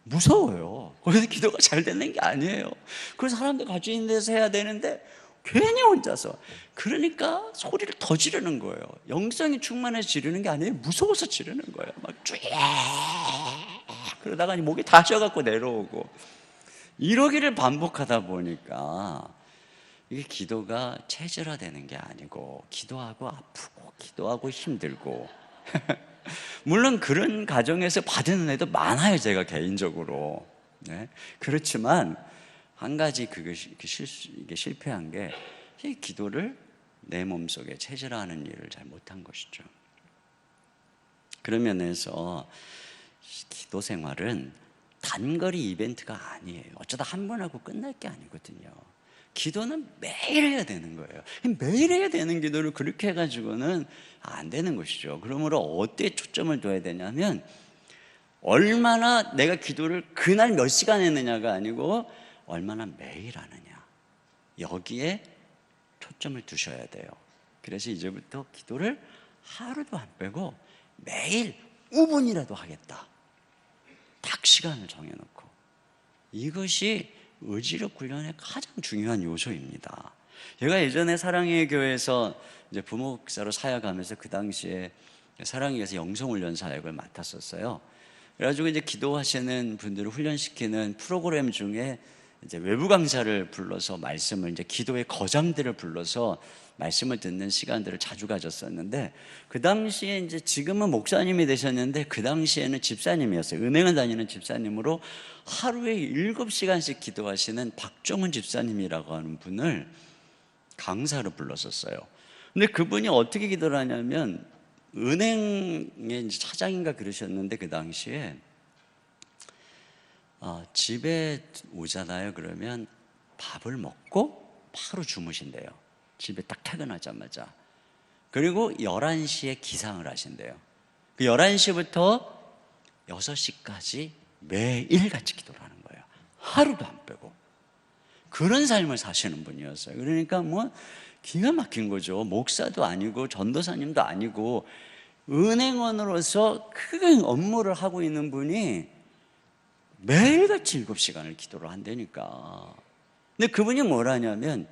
무서워요. 거기서 기도가 잘 되는 게 아니에요. 그래서 사람들 같이 있는 데서 해야 되는데 괜히 혼자서, 그러니까 소리를 더 지르는 거예요. 영성이 충만해서 지르는 게 아니에요. 무서워서 지르는 거예요. 막 쭉 그러다가 목이 다 쉬어갖고 내려오고, 이러기를 반복하다 보니까 이게 기도가 체질화되는 게 아니고, 기도하고 아프고 기도하고 힘들고 물론 그런 가정에서 받은 은혜도 많아요. 제가 개인적으로. 네. 그렇지만 한 가지 이게 실패한 게, 이 기도를 내 몸속에 체질화하는 일을 잘 못한 것이죠. 그런 면에서 기도 생활은 단거리 이벤트가 아니에요. 어쩌다 한 번 하고 끝날 게 아니거든요. 기도는 매일 해야 되는 거예요. 매일 해야 되는 기도를 그렇게 해가지고는 안 되는 것이죠. 그러므로 어디에 초점을 둬야 되냐면, 얼마나 내가 기도를 그날 몇 시간 했느냐가 아니고 얼마나 매일 하느냐, 여기에 초점을 두셔야 돼요. 그래서 이제부터 기도를 하루도 안 빼고 매일 5분이라도 하겠다, 딱 시간을 정해놓고. 이것이 의지력 훈련의 가장 중요한 요소입니다. 제가 예전에 사랑의 교회에서 이제 부목사로 사역하면서 그 당시에 사랑의 교회에서 영성훈련 사역을 맡았었어요. 그래가지고 이제 기도하시는 분들을 훈련시키는 프로그램 중에 이제 외부 강사를 불러서 말씀을, 이제 기도의 거장들을 불러서 말씀을 듣는 시간들을 자주 가졌었는데, 그 당시에 이제 지금은 목사님이 되셨는데 그 당시에는 집사님이었어요. 은행을 다니는 집사님으로 하루에 7시간씩 기도하시는 박종훈 집사님이라고 하는 분을 강사로 불렀었어요. 근데 그분이 어떻게 기도를 하냐면, 은행의 차장인가 그러셨는데 그 당시에 집에 오잖아요. 그러면 밥을 먹고 바로 주무신대요. 집에 딱 퇴근하자마자. 그리고 11시에 기상을 하신대요. 그 11시부터 6시까지 매일 같이 기도를 하는 거예요. 하루도 안 빼고. 그런 삶을 사시는 분이었어요. 그러니까 뭐 기가 막힌 거죠. 목사도 아니고 전도사님도 아니고 은행원으로서 크게 업무를 하고 있는 분이 매일같이 7시간을 기도를 한다니까. 근데 그분이 뭐라 하냐면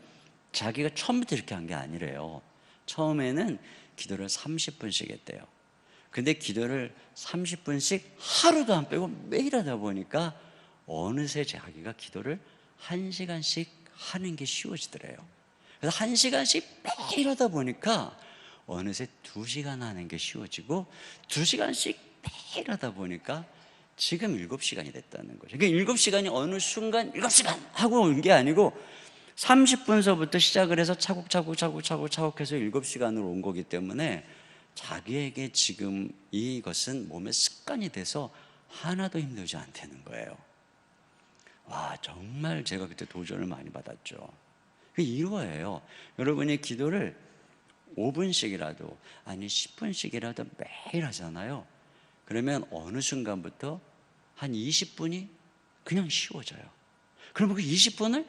자기가 처음부터 이렇게 한 게 아니래요. 처음에는 기도를 30분씩 했대요. 근데 기도를 30분씩 하루도 안 빼고 매일 하다 보니까 어느새 자기가 기도를 1시간씩 하는 게 쉬워지더래요. 그래서 1시간씩 매일 하다 보니까 어느새 2시간 하는 게 쉬워지고 2시간씩 매일 하다 보니까 지금 7시간이 됐다는 거죠. 그러니까 7시간이 어느 순간 7시간 하고 온 게 아니고 30분서부터 시작을 해서 차곡차곡 해서 7시간으로 온 거기 때문에 자기에게 지금 이것은 몸에 습관이 돼서 하나도 힘들지 않다는 거예요. 와, 정말 제가 그때 도전을 많이 받았죠. 이거예요. 여러분이 기도를 5분씩이라도 아니 10분씩이라도 매일 하잖아요. 그러면 어느 순간부터 한 20분이 그냥 쉬워져요. 그러면 그 20분을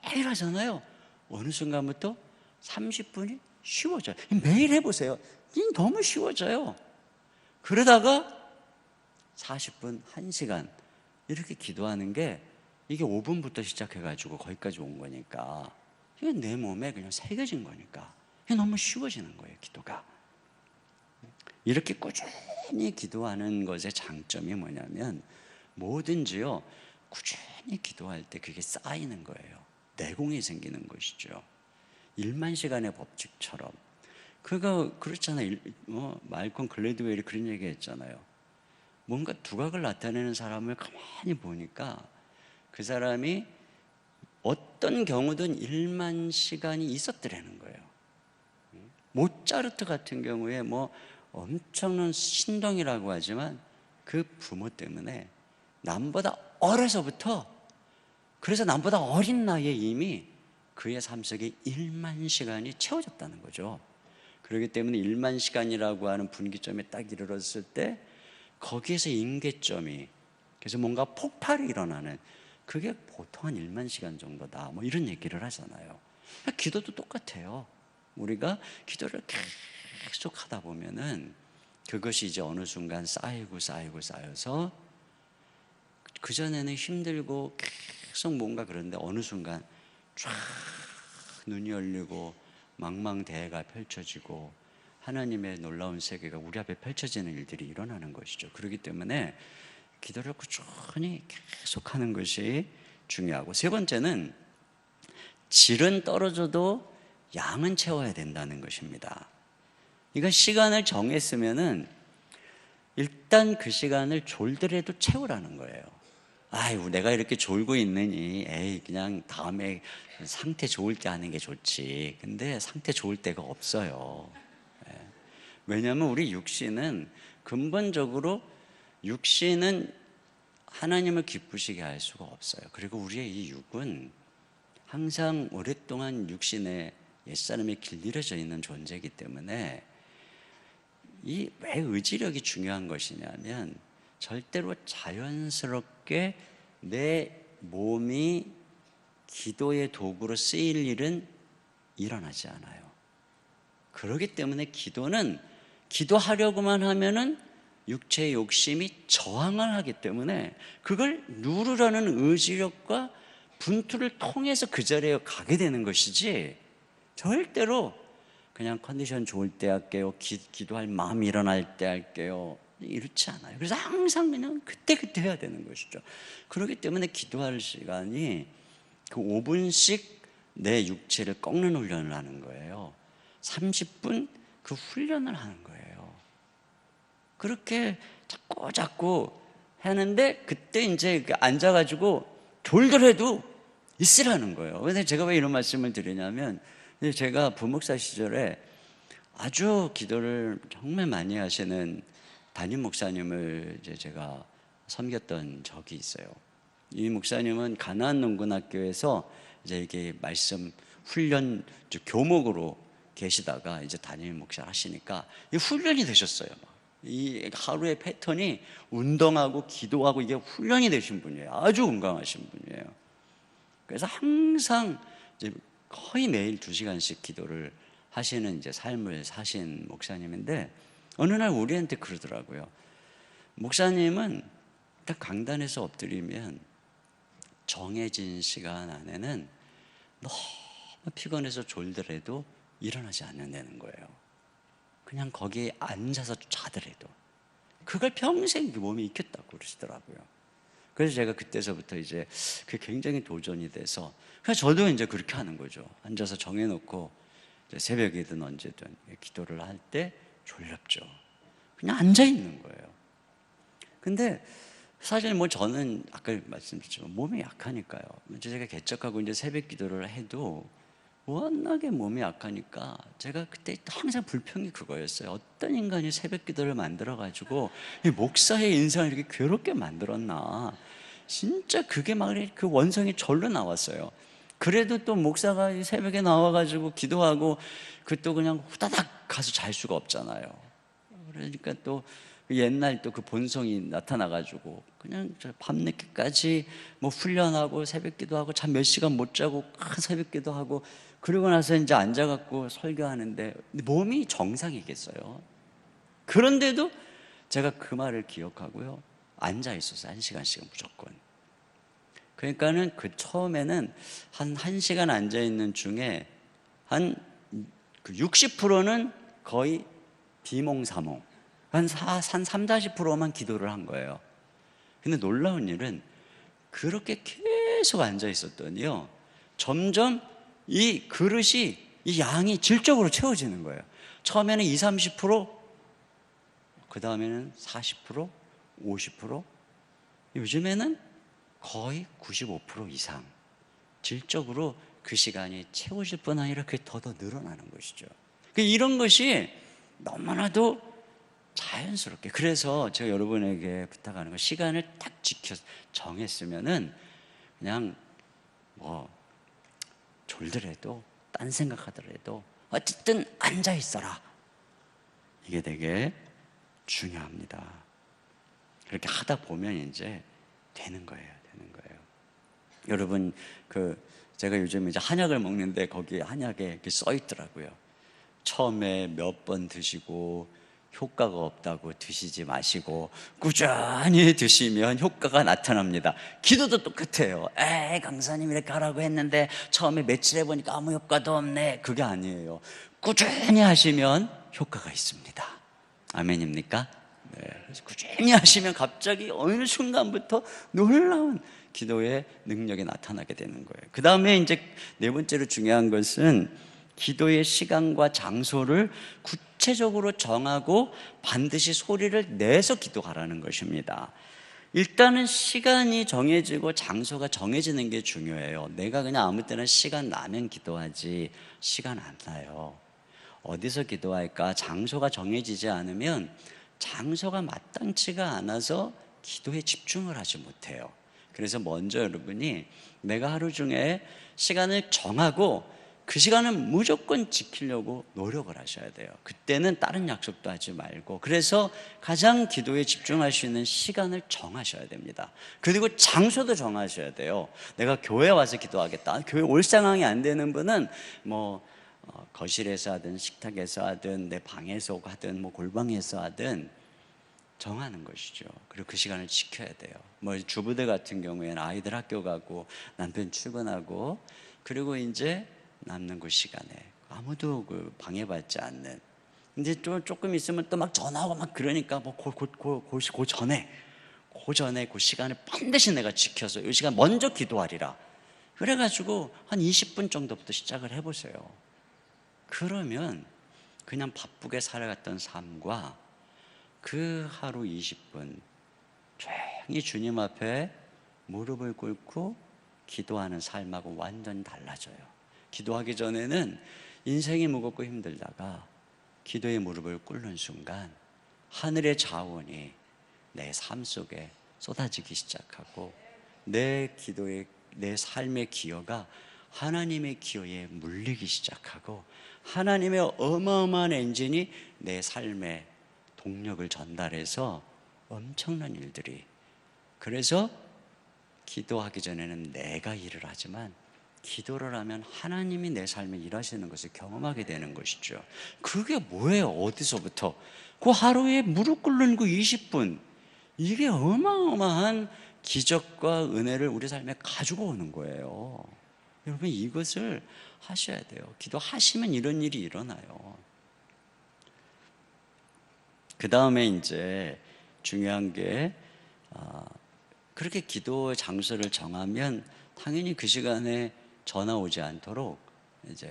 매일 하잖아요. 어느 순간부터 30분이 쉬워져요. 매일 해보세요. 너무 쉬워져요. 그러다가 40분, 1시간 이렇게 기도하는 게 이게 5분부터 시작해가지고 거기까지 온 거니까 이게 내 몸에 그냥 새겨진 거니까 이게 너무 쉬워지는 거예요, 기도가. 이렇게 꾸준히 기도하는 것의 장점이 뭐냐면 뭐든지요, 꾸준히 기도할 때 그게 쌓이는 거예요. 내공이 생기는 것이죠. 1만 시간의 법칙처럼. 그렇잖아요. 말콤 글래드웰이 그런 얘기 했잖아요. 뭔가 두각을 나타내는 사람을 가만히 보니까 그 사람이 어떤 경우든 1만 시간이 있었더라는 거예요. 모차르트 같은 경우에 뭐 엄청난 신동이라고 하지만 그 부모 때문에 남보다 어려서부터, 그래서 남보다 어린 나이에 이미 그의 삶 속에 1만 시간이 채워졌다는 거죠. 그렇기 때문에 1만 시간이라고 하는 분기점에 딱 이르렀을 때 거기에서 임계점이, 그래서 뭔가 폭발이 일어나는, 그게 보통 한 1만 시간 정도다, 뭐 이런 얘기를 하잖아요. 기도도 똑같아요. 우리가 기도를 계속 하다 보면은 그것이 이제 어느 순간 쌓여서 그전에는 힘들고 계속 뭔가 그런데 어느 순간 쫙 눈이 열리고 망망대해가 펼쳐지고 하나님의 놀라운 세계가 우리 앞에 펼쳐지는 일들이 일어나는 것이죠. 그렇기 때문에 기도를 꾸준히 계속하는 것이 중요하고, 세 번째는 질은 떨어져도 양은 채워야 된다는 것입니다. 그러니까 시간을 정했으면은 일단 그 시간을 졸더라도 채우라는 거예요. 아이고, 내가 이렇게 졸고 있느니 에이 그냥 다음에 상태 좋을 때 하는 게 좋지. 근데 상태 좋을 때가 없어요. 왜냐하면 우리 육신은 근본적으로 육신은 하나님을 기쁘시게 할 수가 없어요. 그리고 우리의 이 육은 항상 오랫동안 육신의 옛사람이 길들여져 있는 존재이기 때문에 이 왜 의지력이 중요한 것이냐면 절대로 자연스럽게 내 몸이 기도의 도구로 쓰일 일은 일어나지 않아요. 그렇기 때문에 기도는 기도하려고만 하면은 육체의 욕심이 저항을 하기 때문에 그걸 누르려는 의지력과 분투를 통해서 그 자리에 가게 되는 것이지, 절대로 그냥 컨디션 좋을 때 할게요, 기도할 마음이 일어날 때 할게요, 이렇지 않아요. 그래서 항상 그냥 그때 해야 되는 것이죠. 그렇기 때문에 기도할 시간이 그 5분씩 내 육체를 꺾는 훈련을 하는 거예요. 30분 그 훈련을 하는 거예요. 그렇게 자꾸 하는데 그때 이제 앉아가지고 졸더라도 있으라는 거예요. 그래서 제가 왜 이런 말씀을 드리냐면, 제가 부목사 시절에 아주 기도를 정말 많이 하시는 담임 목사님을 이제 제가 섬겼던 적이 있어요. 이 목사님은 가나안 농군학교에서 이제 이게 말씀 훈련 교목으로 계시다가 이제 담임 목사 하시니까 이 훈련이 되셨어요. 이 하루의 패턴이 운동하고 기도하고 이게 훈련이 되신 분이에요. 아주 건강하신 분이에요. 그래서 항상 이제 거의 매일 2시간씩 기도를 하시는 이제 삶을 사신 목사님인데, 어느 날 우리한테 그러더라고요. 목사님은 딱 강단에서 엎드리면 정해진 시간 안에는 너무 피곤해서 졸더라도 일어나지 않는다는 거예요. 그냥 거기에 앉아서 자더라도 그걸 평생 몸에 익혔다고 그러시더라고요. 그래서 제가 그때서부터 이제 그게 굉장히 도전이 돼서, 그래서 저도 이제 그렇게 하는 거죠. 앉아서 정해놓고 새벽이든 언제든 기도를 할 때 졸렵죠. 그냥 앉아 있는 거예요. 근데 사실 뭐 저는 아까 말씀드렸지만 몸이 약하니까요. 제가 개척하고 이제 새벽 기도를 해도 워낙에 몸이 약하니까 제가 그때 항상 불평이 그거였어요. 어떤 인간이 새벽 기도를 만들어가지고 이 목사의 인생을 이렇게 괴롭게 만들었나. 진짜 그게 막 그 원성이 절로 나왔어요. 그래도 또 목사가 새벽에 나와가지고 기도하고 그 또 그냥 후다닥 가서 잘 수가 없잖아요. 그러니까 또 옛날 또 그 본성이 나타나가지고 그냥 밤늦게까지 뭐 훈련하고 새벽 기도하고 잠 몇 시간 못 자고 새벽 기도하고, 그러고 나서 이제 앉아갖고 설교하는데 몸이 정상이겠어요. 그런데도 제가 그 말을 기억하고요, 앉아 있었어요. 1시간씩은 무조건. 그러니까는 그 처음에는 한 1시간 앉아 있는 중에 한 60%는 거의 비몽사몽, 한 30-40%만 기도를 한 거예요. 근데 놀라운 일은 그렇게 계속 앉아 있었더니요, 점점 이 그릇이, 이 양이 질적으로 채워지는 거예요. 처음에는 20-30%, 그 다음에는 40%, 50%, 요즘에는 거의 95% 이상 질적으로 그 시간이 채워질 뿐 아니라 그게 더 늘어나는 것이죠. 이런 것이 너무나도 자연스럽게, 그래서 제가 여러분에게 부탁하는 건, 시간을 딱 정했으면은 그냥 뭐 졸더라도 딴 생각하더라도 어쨌든 앉아 있어라. 이게 되게 중요합니다. 그렇게 하다 보면 이제 되는 거예요. 여러분, 제가 요즘 이제 한약을 먹는데 거기에 한약에 이렇게 써 있더라고요. 처음에 몇 번 드시고 효과가 없다고 드시지 마시고 꾸준히 드시면 효과가 나타납니다. 기도도 똑같아요. 에이, 강사님 이렇게 하라고 했는데 처음에 며칠 해보니까 아무 효과도 없네. 그게 아니에요. 꾸준히 하시면 효과가 있습니다. 아멘입니까? 네. 그래서 꾸준히 하시면 갑자기 어느 순간부터 놀라운 기도의 능력이 나타나게 되는 거예요. 그 다음에 이제 네 번째로 중요한 것은 기도의 시간과 장소를 구체적으로 정하고 반드시 소리를 내서 기도하라는 것입니다. 일단은 시간이 정해지고 장소가 정해지는 게 중요해요. 내가 그냥 아무 때나 시간 나면 기도하지, 시간 안 나요. 어디서 기도할까? 장소가 정해지지 않으면 장소가 마땅치가 않아서 기도에 집중을 하지 못해요. 그래서 먼저 여러분이 내가 하루 중에 시간을 정하고 그 시간은 무조건 지키려고 노력을 하셔야 돼요. 그때는 다른 약속도 하지 말고, 그래서 가장 기도에 집중할 수 있는 시간을 정하셔야 됩니다. 그리고 장소도 정하셔야 돼요. 내가 교회 와서 기도하겠다. 교회 올 상황이 안 되는 분은 뭐 거실에서 하든 식탁에서 하든 내 방에서 하든 뭐 골방에서 하든 정하는 것이죠. 그리고 그 시간을 지켜야 돼요. 뭐 주부들 같은 경우에는 아이들 학교 가고 남편 출근하고, 그리고 이제 남는 그 시간에 아무도 방해받지 않는, 이제 조금 있으면 또 막 전화하고 막 그러니까 뭐 그 전에 그 시간을 반드시 내가 지켜서 이 시간 먼저 기도하리라. 그래가지고 한 20분 정도부터 시작을 해보세요. 그러면 그냥 바쁘게 살아갔던 삶과 그 하루 20분 조용히 주님 앞에 무릎을 꿇고 기도하는 삶하고 완전히 달라져요. 기도하기 전에는 인생이 무겁고 힘들다가 기도의 무릎을 꿇는 순간 하늘의 자원이 내 삶 속에 쏟아지기 시작하고, 내 삶의 기여가 하나님의 기여에 물리기 시작하고, 하나님의 어마어마한 엔진이 내 삶에 동력을 전달해서 엄청난 일들이. 그래서 기도하기 전에는 내가 일을 하지만 기도를 하면 하나님이 내 삶에 일하시는 것을 경험하게 되는 것이죠. 그게 뭐예요? 어디서부터? 그 하루에 무릎 꿇는 그 20분, 이게 어마어마한 기적과 은혜를 우리 삶에 가지고 오는 거예요. 여러분, 이것을 하셔야 돼요. 기도하시면 이런 일이 일어나요. 그 다음에 이제 중요한 게, 그렇게 기도 장소를 정하면 당연히 그 시간에 전화 오지 않도록 이제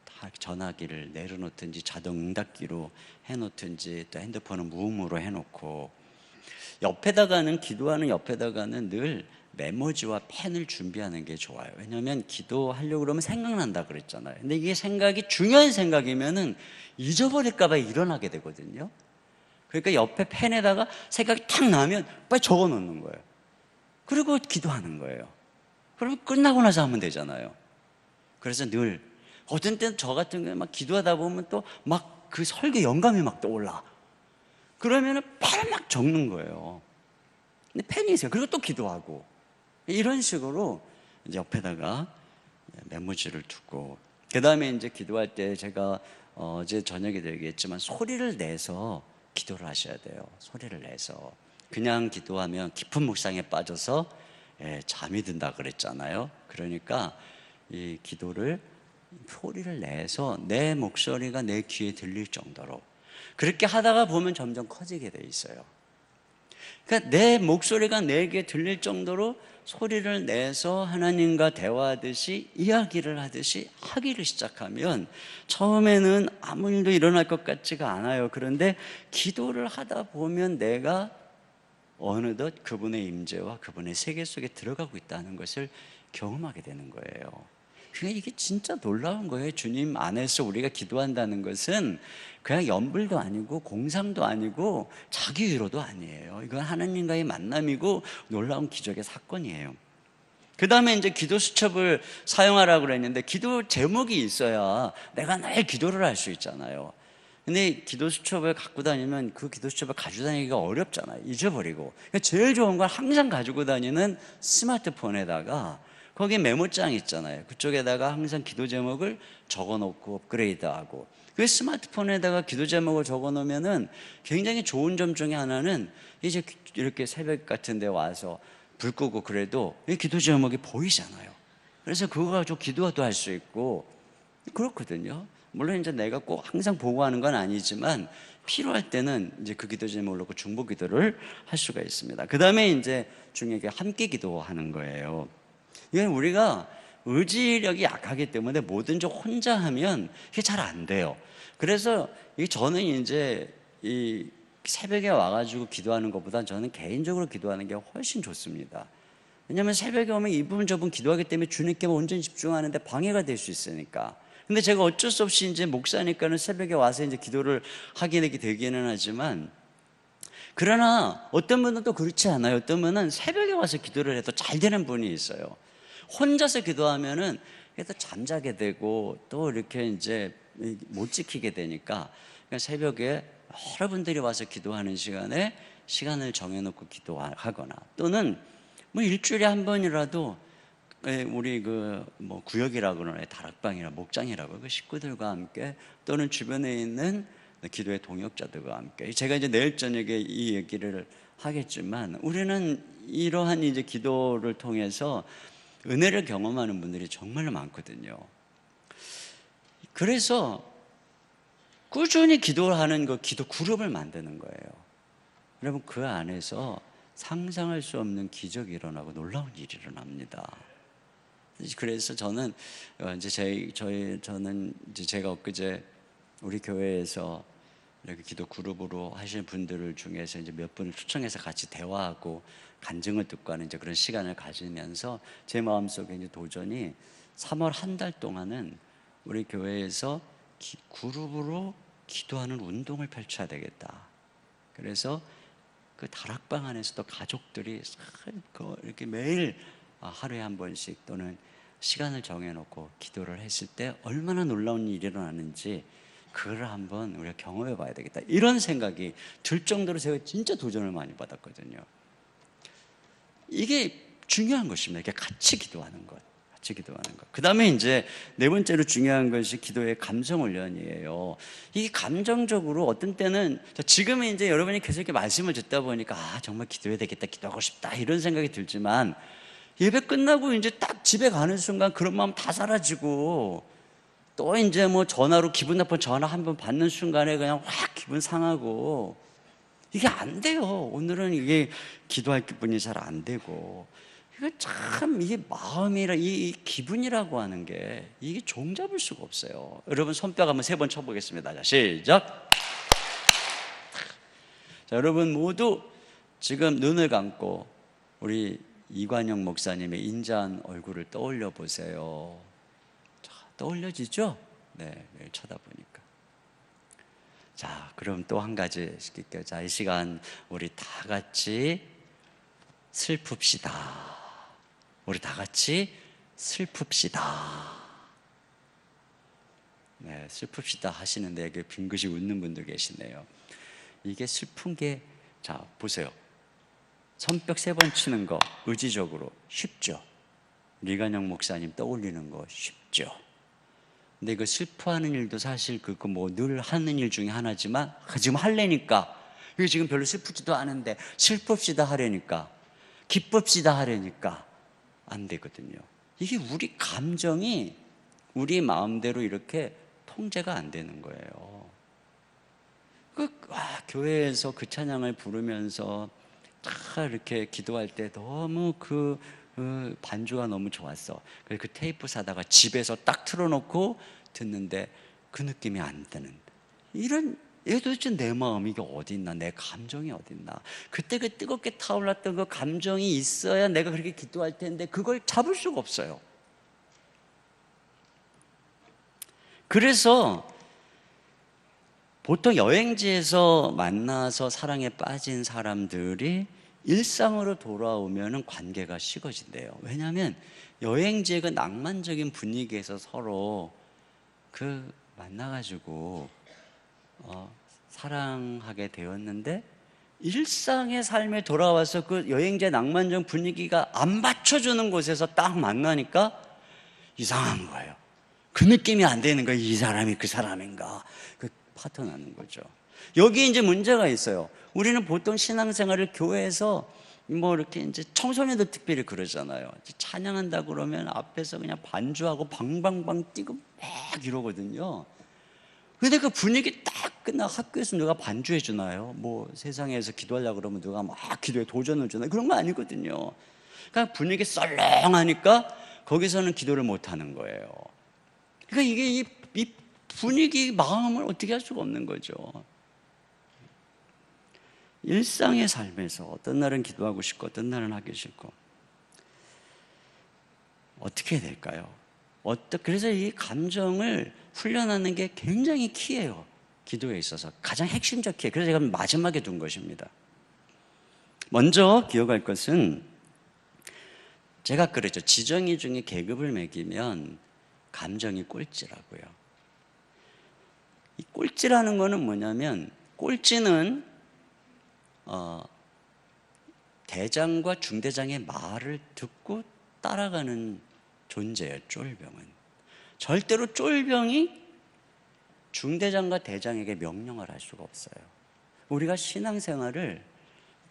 다 전화기를 내려놓든지 자동 응답기로 해놓든지, 또 핸드폰은 무음으로 해놓고, 옆에다가는, 기도하는 옆에다가는 늘 메모지와 펜을 준비하는 게 좋아요. 왜냐하면 기도하려고 그러면 생각난다 그랬잖아요. 근데 이게 생각이 중요한 생각이면은 잊어버릴까 봐 일어나게 되거든요. 그러니까 옆에 펜에다가 생각이 탁 나면 빨리 적어 놓는 거예요. 그리고 기도하는 거예요. 그러면 끝나고 나서 하면 되잖아요. 그래서 늘, 어떤 때는 저 같은 경우에 막 기도하다 보면 또 막 그 설교 영감이 막 떠올라. 그러면은 바로 막 적는 거예요. 근데 펜이 있어요. 그리고 또 기도하고. 이런 식으로 이제 옆에다가 메모지를 두고, 그 다음에 이제 기도할 때 제가 어제 저녁에도 얘기했지만 소리를 내서 기도를 하셔야 돼요. 소리를 내서. 그냥 기도하면 깊은 묵상에 빠져서 잠이 든다 그랬잖아요. 그러니까 이 기도를 소리를 내서 내 목소리가 내 귀에 들릴 정도로, 그렇게 하다가 보면 점점 커지게 돼 있어요. 그러니까 내 목소리가 내게 들릴 정도로 소리를 내서 하나님과 대화하듯이, 이야기를 하듯이 하기를 시작하면 처음에는 아무 일도 일어날 것 같지가 않아요. 그런데 기도를 하다 보면 내가 어느덧 그분의 임재와 그분의 세계 속에 들어가고 있다는 것을 경험하게 되는 거예요. 그러니까 이게 진짜 놀라운 거예요. 주님 안에서 우리가 기도한다는 것은 그냥 연불도 아니고 공상도 아니고 자기 위로도 아니에요. 이건 하나님과의 만남이고 놀라운 기적의 사건이에요. 그 다음에 이제 기도 수첩을 사용하라고 그랬는데, 기도 제목이 있어야 내가 늘 기도를 할 수 있잖아요. 근데 기도 수첩을 갖고 다니면 그 기도 수첩을 가지고 다니기가 어렵잖아요. 잊어버리고. 그러니까 제일 좋은 건 항상 가지고 다니는 스마트폰에다가, 거기에 메모장 있잖아요. 그쪽에다가 항상 기도 제목을 적어놓고 업그레이드하고, 그 스마트폰에다가 기도 제목을 적어놓으면은 굉장히 좋은 점 중에 하나는, 이제 이렇게 새벽 같은 데 와서 불 끄고 그래도 이 기도 제목이 보이잖아요. 그래서 그거 가지고 기도도 할 수 있고 그렇거든요. 물론 이제 내가 꼭 항상 보고 하는 건 아니지만 필요할 때는 이제 그 기도 제목을 놓고 중보 기도를 할 수가 있습니다. 그 다음에 이제 중요한 게 함께 기도하는 거예요. 이건 우리가 의지력이 약하기 때문에 뭐든지 혼자 하면 이게 잘 안 돼요. 그래서 저는 이제 이 새벽에 와가지고 기도하는 것보다 저는 개인적으로 기도하는 게 훨씬 좋습니다. 왜냐하면 새벽에 오면 이분 저분 기도하기 때문에 주님께 온전히 집중하는데 방해가 될 수 있으니까. 근데 제가 어쩔 수 없이 이제 목사니까는 새벽에 와서 이제 기도를 하게 되기는 하지만, 그러나 어떤 분은 또 그렇지 않아요. 어떤 분은 새벽에 와서 기도를 해도 잘 되는 분이 있어요. 혼자서 기도하면은 또 잠자게 되고 또 이렇게 이제 못 지키게 되니까, 그러니까 새벽에 여러분들이 와서 기도하는 시간에 시간을 정해놓고 기도하거나, 또는 뭐 일주일에 한 번이라도 우리 그 뭐 구역이라고 그러나요? 다락방이나 목장이라고, 그 식구들과 함께, 또는 주변에 있는 기도의 동역자들과 함께. 제가 이제 내일 저녁에 이 얘기를 하겠지만, 우리는 이러한 이제 기도를 통해서 은혜를 경험하는 분들이 정말로 많거든요. 그래서 꾸준히 기도를 하는 그 기도 그룹을 만드는 거예요. 여러분, 그 안에서 상상할 수 없는 기적이 일어나고 놀라운 일이 일어납니다. 그래서 저는 저는 이제 제가 엊그제 우리 교회에서 이렇게 기도 그룹으로 하시는 분들을 중에서 이제 몇 분을 초청해서 같이 대화하고 간증을 듣고 하는 이제 그런 시간을 가지면서 제 마음속에 이제 도전이 3월 한 달 동안은 우리 교회에서 그룹으로 기도하는 운동을 펼쳐야 되겠다. 그래서 그 다락방 안에서도 가족들이 이렇게 매일 하루에 한 번씩 또는 시간을 정해놓고 기도를 했을 때 얼마나 놀라운 일이 일어나는지 그걸 한번 우리가 경험해 봐야 되겠다, 이런 생각이 들 정도로 제가 진짜 도전을 많이 받았거든요. 이게 중요한 것입니다. 이렇게 같이 기도하는 것, 같이 기도하는 것. 그 다음에 이제 네 번째로 중요한 것이 기도의 감정 훈련이에요. 이 감정적으로 어떤 때는, 지금은 이제 여러분이 계속 이렇게 말씀을 듣다 보니까 정말 기도해야 되겠다, 기도하고 싶다, 이런 생각이 들지만, 예배 끝나고 이제 딱 집에 가는 순간 그런 마음 다 사라지고, 또 이제 뭐 전화로 기분 나쁜 전화 한 번 받는 순간에 그냥 확 기분 상하고, 이게 안 돼요. 오늘은 이게 기도할 기분이 잘 안 되고, 이거 참, 이게 마음이라, 이 기분이라고 하는 게 이게 종잡을 수가 없어요. 여러분 손뼉 한번 3번 쳐보겠습니다. 자, 시작. 자, 여러분 모두 지금 눈을 감고 우리 이관영 목사님의 인자한 얼굴을 떠올려 보세요. 자, 떠올려지죠? 네, 매일 쳐다보니까. 자, 그럼 또 한 가지 시킬게요. 자, 이 시간 우리 다 같이 슬픕시다. 우리 다 같이 슬픕시다. 네, 슬픕시다 하시는데 이게 빙긋이 웃는 분들 계시네요. 이게 슬픈 게, 자, 보세요. 손뼉 3번 치는 거 의지적으로 쉽죠? 리관영 목사님 떠올리는 거 쉽죠? 근데 이거 슬퍼하는 일도 사실 그거 뭐 늘 하는 일 중에 하나지만, 지금 하려니까, 이거 지금 별로 슬프지도 않은데 슬픕시다 하려니까, 기쁩시다 하려니까 안 되거든요. 이게 우리 감정이 우리 마음대로 이렇게 통제가 안 되는 거예요. 교회에서 그 찬양을 부르면서 딱 이렇게 기도할 때 너무 그 반주가 너무 좋았어. 그래서 그 테이프 사다가 집에서 딱 틀어놓고 듣는데 그 느낌이 안 드는, 이런, 이게 도대체 내 마음이 이게 어디 있나, 내 감정이 어디 있나. 그때 그 뜨겁게 타올랐던 그 감정이 있어야 내가 그렇게 기도할 텐데 그걸 잡을 수가 없어요. 그래서 보통 여행지에서 만나서 사랑에 빠진 사람들이 일상으로 돌아오면 관계가 식어진대요. 왜냐하면 여행지의 그 낭만적인 분위기에서 서로 만나가지고 사랑하게 되었는데, 일상의 삶에 돌아와서 그 여행지의 낭만적 분위기가 안 받쳐주는 곳에서 딱 만나니까 이상한 거예요. 그 느낌이 안 되는 거예요. 이 사람이 그 사람인가, 그 파토 나는 거죠. 여기 이제 문제가 있어요. 우리는 보통 신앙생활을 교회에서 뭐 이렇게 이제 청소년들 특별히 그러잖아요. 찬양한다 그러면 앞에서 그냥 반주하고 방방방 뛰고 막 이러거든요. 근데 그 분위기 딱 끝나, 학교에서 누가 반주해 주나요? 뭐 세상에서 기도하려고 그러면 누가 막 기도에 도전을 주나요? 그런 거 아니거든요. 그러니까 분위기 썰렁하니까 거기서는 기도를 못 하는 거예요. 그러니까 이게 이 분위기, 마음을 어떻게 할 수가 없는 거죠. 일상의 삶에서 어떤 날은 기도하고 싶고 어떤 날은 하기 싫고, 어떻게 해야 될까요? 그래서 이 감정을 훈련하는 게 굉장히 키예요. 기도에 있어서 가장 핵심적 키. 그래서 제가 마지막에 둔 것입니다. 먼저 기억할 것은, 제가 그랬죠. 지정이 중에 계급을 매기면 감정이 꼴찌라고요. 이 꼴찌라는 거는 뭐냐면, 꼴찌는 대장과 중대장의 말을 듣고 따라가는 존재예요. 쫄병은 절대로 쫄병이 중대장과 대장에게 명령을 할 수가 없어요. 우리가 신앙생활을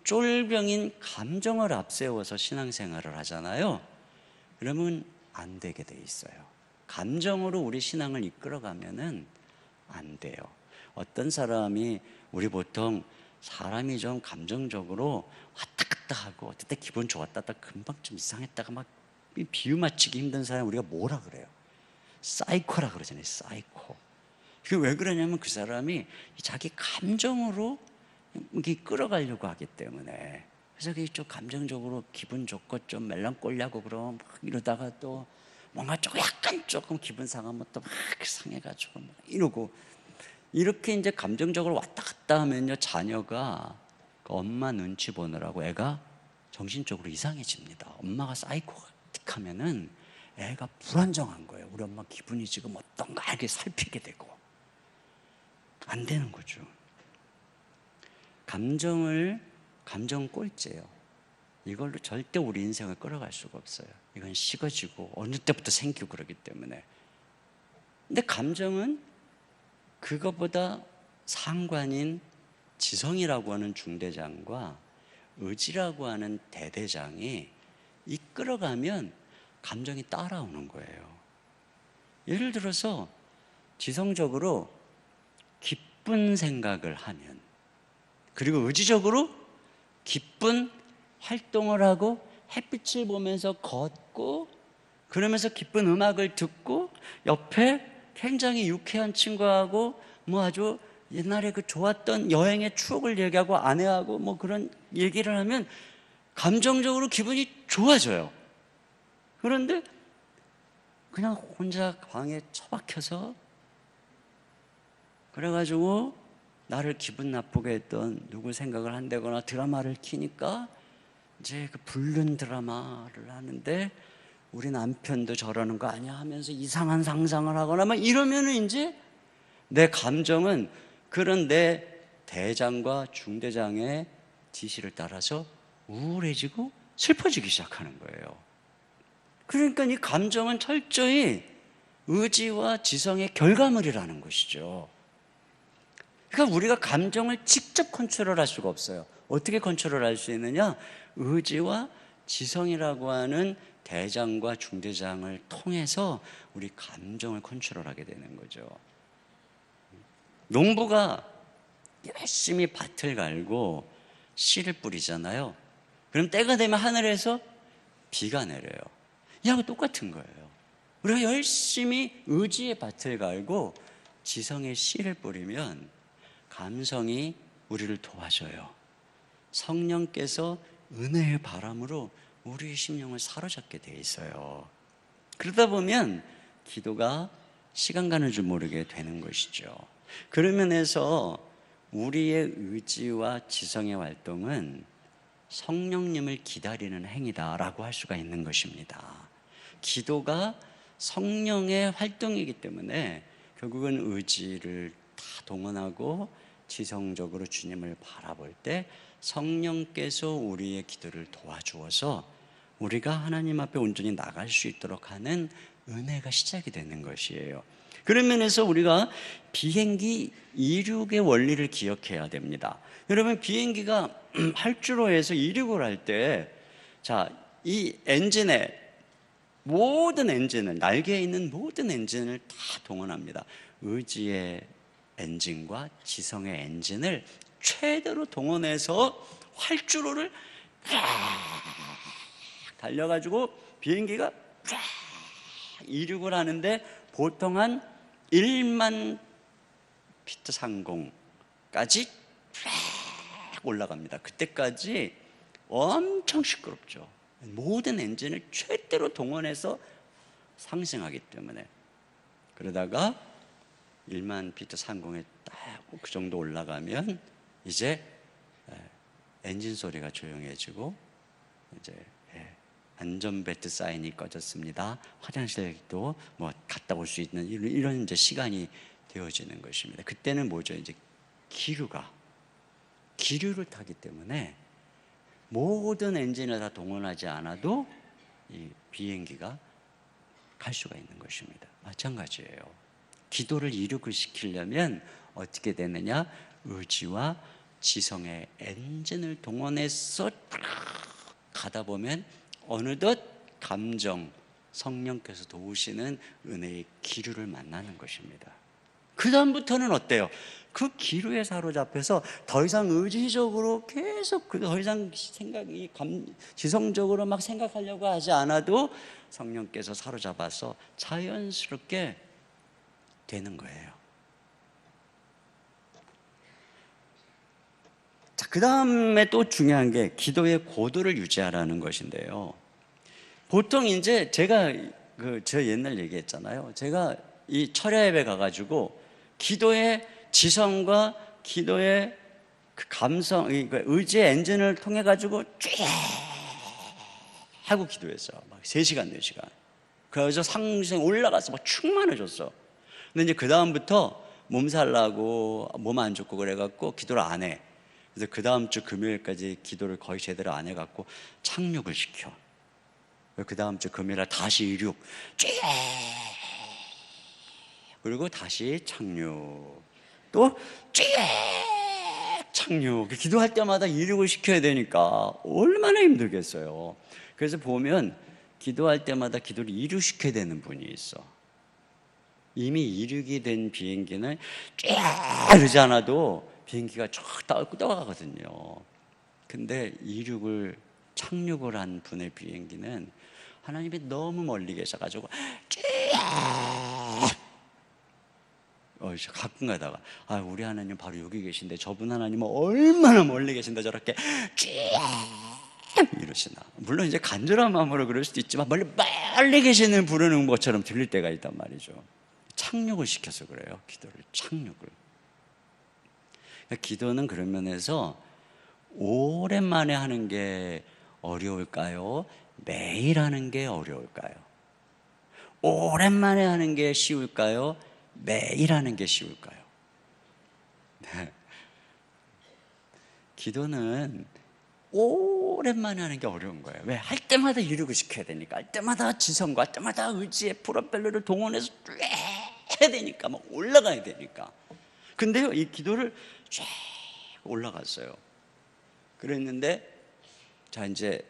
쫄병인 감정을 앞세워서 신앙생활을 하잖아요. 그러면 안 되게 돼 있어요. 감정으로 우리 신앙을 이끌어가면은 안 돼요. 어떤 사람이, 우리 보통 사람이 좀 감정적으로 왔다 갔다 하고 어떨 때 기분 좋았다가 금방 좀 이상했다가 막 비유 맞추기 힘든 사람 우리가 뭐라 그래요? 사이코라 그러잖아요. 사이코. 그게 왜 그러냐면 그 사람이 자기 감정으로 이렇게 끌어가려고 하기 때문에. 그래서 그게 좀 감정적으로 기분 좋고 좀 멜랑꼴리하고 그러면 막 이러다가 또 뭔가 조금 기분 상하면 또 막 상해가지고 막 이러고, 이렇게 이제 감정적으로 왔다 갔다 하면요, 자녀가 그 엄마 눈치 보느라고 애가 정신적으로 이상해집니다. 엄마가 사이코틱하면은 애가 불안정한 거예요. 우리 엄마 기분이 지금 어떤가 이렇게 살피게 되고. 안 되는 거죠. 감정은 꼴찌예요. 이걸로 절대 우리 인생을 끌어갈 수가 없어요. 이건 식어지고 어느 때부터 생기고 그러기 때문에. 근데 감정은 그것보다 상관인 지성이라고 하는 중대장과 의지라고 하는 대대장이 이끌어가면 감정이 따라오는 거예요. 예를 들어서 지성적으로 기쁜 생각을 하면, 그리고 의지적으로 기쁜 활동을 하고 햇빛을 보면서 걷고, 그러면서 기쁜 음악을 듣고 옆에 굉장히 유쾌한 친구하고 뭐 아주 옛날에 그 좋았던 여행의 추억을 얘기하고 아내하고 뭐 그런 얘기를 하면 감정적으로 기분이 좋아져요. 그런데 그냥 혼자 방에 처박혀서, 그래가지고 나를 기분 나쁘게 했던 누구 생각을 한다거나 드라마를 키니까 이제 그 불륜 드라마를 하는데 우리 남편도 저러는 거 아니야 하면서 이상한 상상을 하거나 막 이러면은 이제 내 감정은 그런 내 대장과 중대장의 지시를 따라서 우울해지고 슬퍼지기 시작하는 거예요. 그러니까 이 감정은 철저히 의지와 지성의 결과물이라는 것이죠. 그러니까 우리가 감정을 직접 컨트롤할 수가 없어요. 어떻게 컨트롤할 수 있느냐? 의지와 지성이라고 하는 대장과 중대장을 통해서 우리 감정을 컨트롤하게 되는 거죠. 농부가 열심히 밭을 갈고 씨를 뿌리잖아요. 그럼 때가 되면 하늘에서 비가 내려요. 이하고 똑같은 거예요. 우리가 열심히 의지의 밭을 갈고 지성의 씨를 뿌리면 감성이 우리를 도와줘요. 성령께서 은혜의 바람으로 우리의 심령을 사로잡게 돼 있어요. 그러다 보면 기도가 시간 가는 줄 모르게 되는 것이죠. 그런 면에서 우리의 의지와 지성의 활동은 성령님을 기다리는 행위다라고 할 수가 있는 것입니다. 기도가 성령의 활동이기 때문에 결국은 의지를 다 동원하고 지성적으로 주님을 바라볼 때 성령께서 우리의 기도를 도와주어서 우리가 하나님 앞에 온전히 나갈 수 있도록 하는 은혜가 시작이 되는 것이에요. 그런 면에서 우리가 비행기 이륙의 원리를 기억해야 됩니다. 여러분, 비행기가 활주로에서 이륙을 할 때, 자, 이 엔진에 모든 엔진을, 날개에 있는 모든 엔진을 다 동원합니다. 의지의 엔진과 지성의 엔진을 최대로 동원해서 활주로를 달려가지고 비행기가 이륙을 하는데 보통 한 1만 피트 상공까지 올라갑니다. 그때까지 엄청 시끄럽죠. 모든 엔진을 최대로 동원해서 상승하기 때문에. 그러다가 1만 피트 상공에 딱 그 정도 올라가면 이제 엔진 소리가 조용해지고 이제 안전벨트 사인이 꺼졌습니다. 화장실도 뭐 갔다 올 수 있는 이런 이제 시간이 되어지는 것입니다. 그때는 뭐죠? 이제 기류를 타기 때문에 모든 엔진을 다 동원하지 않아도 이 비행기가 갈 수가 있는 것입니다. 마찬가지예요. 기도를 이륙을 시키려면 어떻게 되느냐? 의지와 지성의 엔진을 동원해서 가다 보면 어느덧 감정, 성령께서 도우시는 은혜의 기류를 만나는 것입니다. 그 다음부터는 어때요? 그 기류에 사로잡혀서 더 이상 의지적으로 계속 더 이상 지성적으로 막 생각하려고 하지 않아도 성령께서 사로잡아서 자연스럽게 되는 거예요. 자, 그 다음에 또 중요한 게 기도의 고도를 유지하라는 것인데요. 보통 이제 제가 저 옛날 얘기했잖아요. 제가 이 철야 예배 가가지고 기도의 지성과 기도의 그 감성, 의지의 엔진을 통해 가지고 쭉 하고 기도했어요. 막 3시간, 4시간. 그래서 상승 올라가서 막 충만해졌어. 근데 이제 그 다음부터 몸살나고 몸 안 좋고 그래갖고 기도를 안 해. 그래서 그 다음 주 금요일까지 기도를 거의 제대로 안 해갖고 착륙을 시켜. 그 다음 주 금요일날 다시 이륙, 쭉 그리고 다시 착륙, 또 쭉 착륙. 기도할 때마다 이륙을 시켜야 되니까 얼마나 힘들겠어요. 그래서 보면 기도할 때마다 기도를 이륙시켜야 되는 분이 있어. 이미 이륙이 된 비행기는 쫙 이러지 않아도 비행기가 쫙 떠가거든요. 근데 착륙을 한 분의 비행기는 하나님이 너무 멀리 계셔가지고 가끔 가다가 우리 하나님 바로 여기 계신데 저분 하나님은 얼마나 멀리 계신다 저렇게 이러시나. 물론 이제 간절한 마음으로 그럴 수도 있지만 멀리 계시는 부르는 것처럼 들릴 때가 있단 말이죠. 착륙을 시켜서 그래요. 기도를 착륙을. 그러니까 기도는 그런 면에서 오랜만에 하는 게 어려울까요? 매일 하는 게 어려울까요? 오랜만에 하는 게 쉬울까요? 매일 하는 게 쉬울까요? 네. 기도는 오랜만에 하는 게 어려운 거예요. 왜? 할 때마다 이루고 시켜야 되니까, 할 때마다 지성과, 할 때마다 의지의 프로펠러를 동원해서 해야 되니까, 막 올라가야 되니까. 근데요, 이 기도를 쫙 올라갔어요. 그랬는데, 자, 이제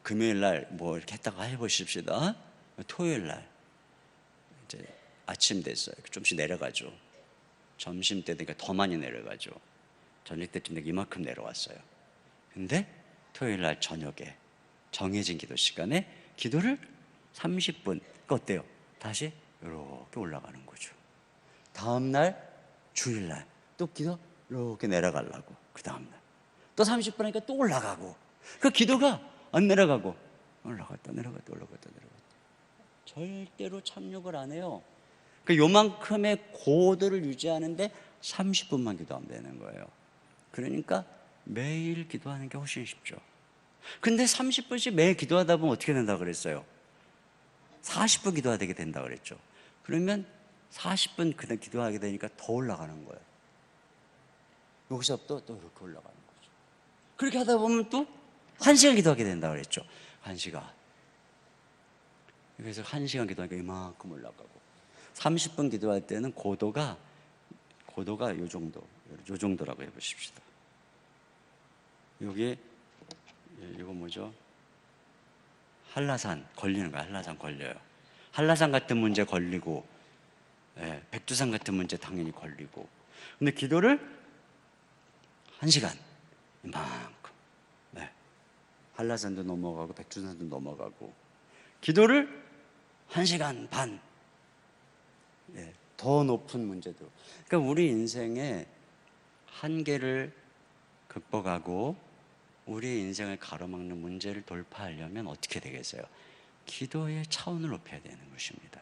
금요일 날 뭐 이렇게 했다가 해보십시다. 토요일 날 이제 아침 됐어요. 좀씩 내려가죠. 점심 때 되니까 더 많이 내려가죠. 저녁 때쯤 되니까 이만큼 내려왔어요. 근데 토요일 날 저녁에 정해진 기도 시간에 기도를 30분, 그 어때요? 다시 이렇게 올라가는 거죠. 다음 날 주일 날 또 기도 이렇게 내려가려고, 그 다음 날 또 30분 하니까 또 올라가고, 그 기도가 안 내려가고 올라갔다 내려갔다 올라갔다 내려갔다. 절대로 착륙을 안 해요. 그 요만큼의 고도를 유지하는데 30분만 기도하면 되는 거예요. 그러니까 매일 기도하는 게 훨씬 쉽죠. 근데 30분씩 매일 기도하다 보면 어떻게 된다고 그랬어요? 40분 기도해야 되게 된다고 그랬죠. 그러면 40분 그냥 기도하게 되니까 더 올라가는 거예요. 여기서부터 또 이렇게 올라가는 거죠. 그렇게 하다 보면 또 1시간 기도하게 된다고 그랬죠. 1시간. 그래서 1시간 기도하니까 이만큼 올라가고, 30분 기도할 때는 고도가 요 정도라고 해보십시다. 여기 이거 뭐죠? 한라산 걸리는 거야. 한라산 걸려요. 한라산 같은 문제 걸리고, 백두산 같은 문제 당연히 걸리고. 근데 기도를 1시간 이만큼, 한라산도 넘어가고 백두산도 넘어가고, 기도를 1시간 반, 더 높은 문제도. 그러니까 우리 인생의 한계를 극복하고 우리의 인생을 가로막는 문제를 돌파하려면 어떻게 되겠어요? 기도의 차원을 높여야 되는 것입니다.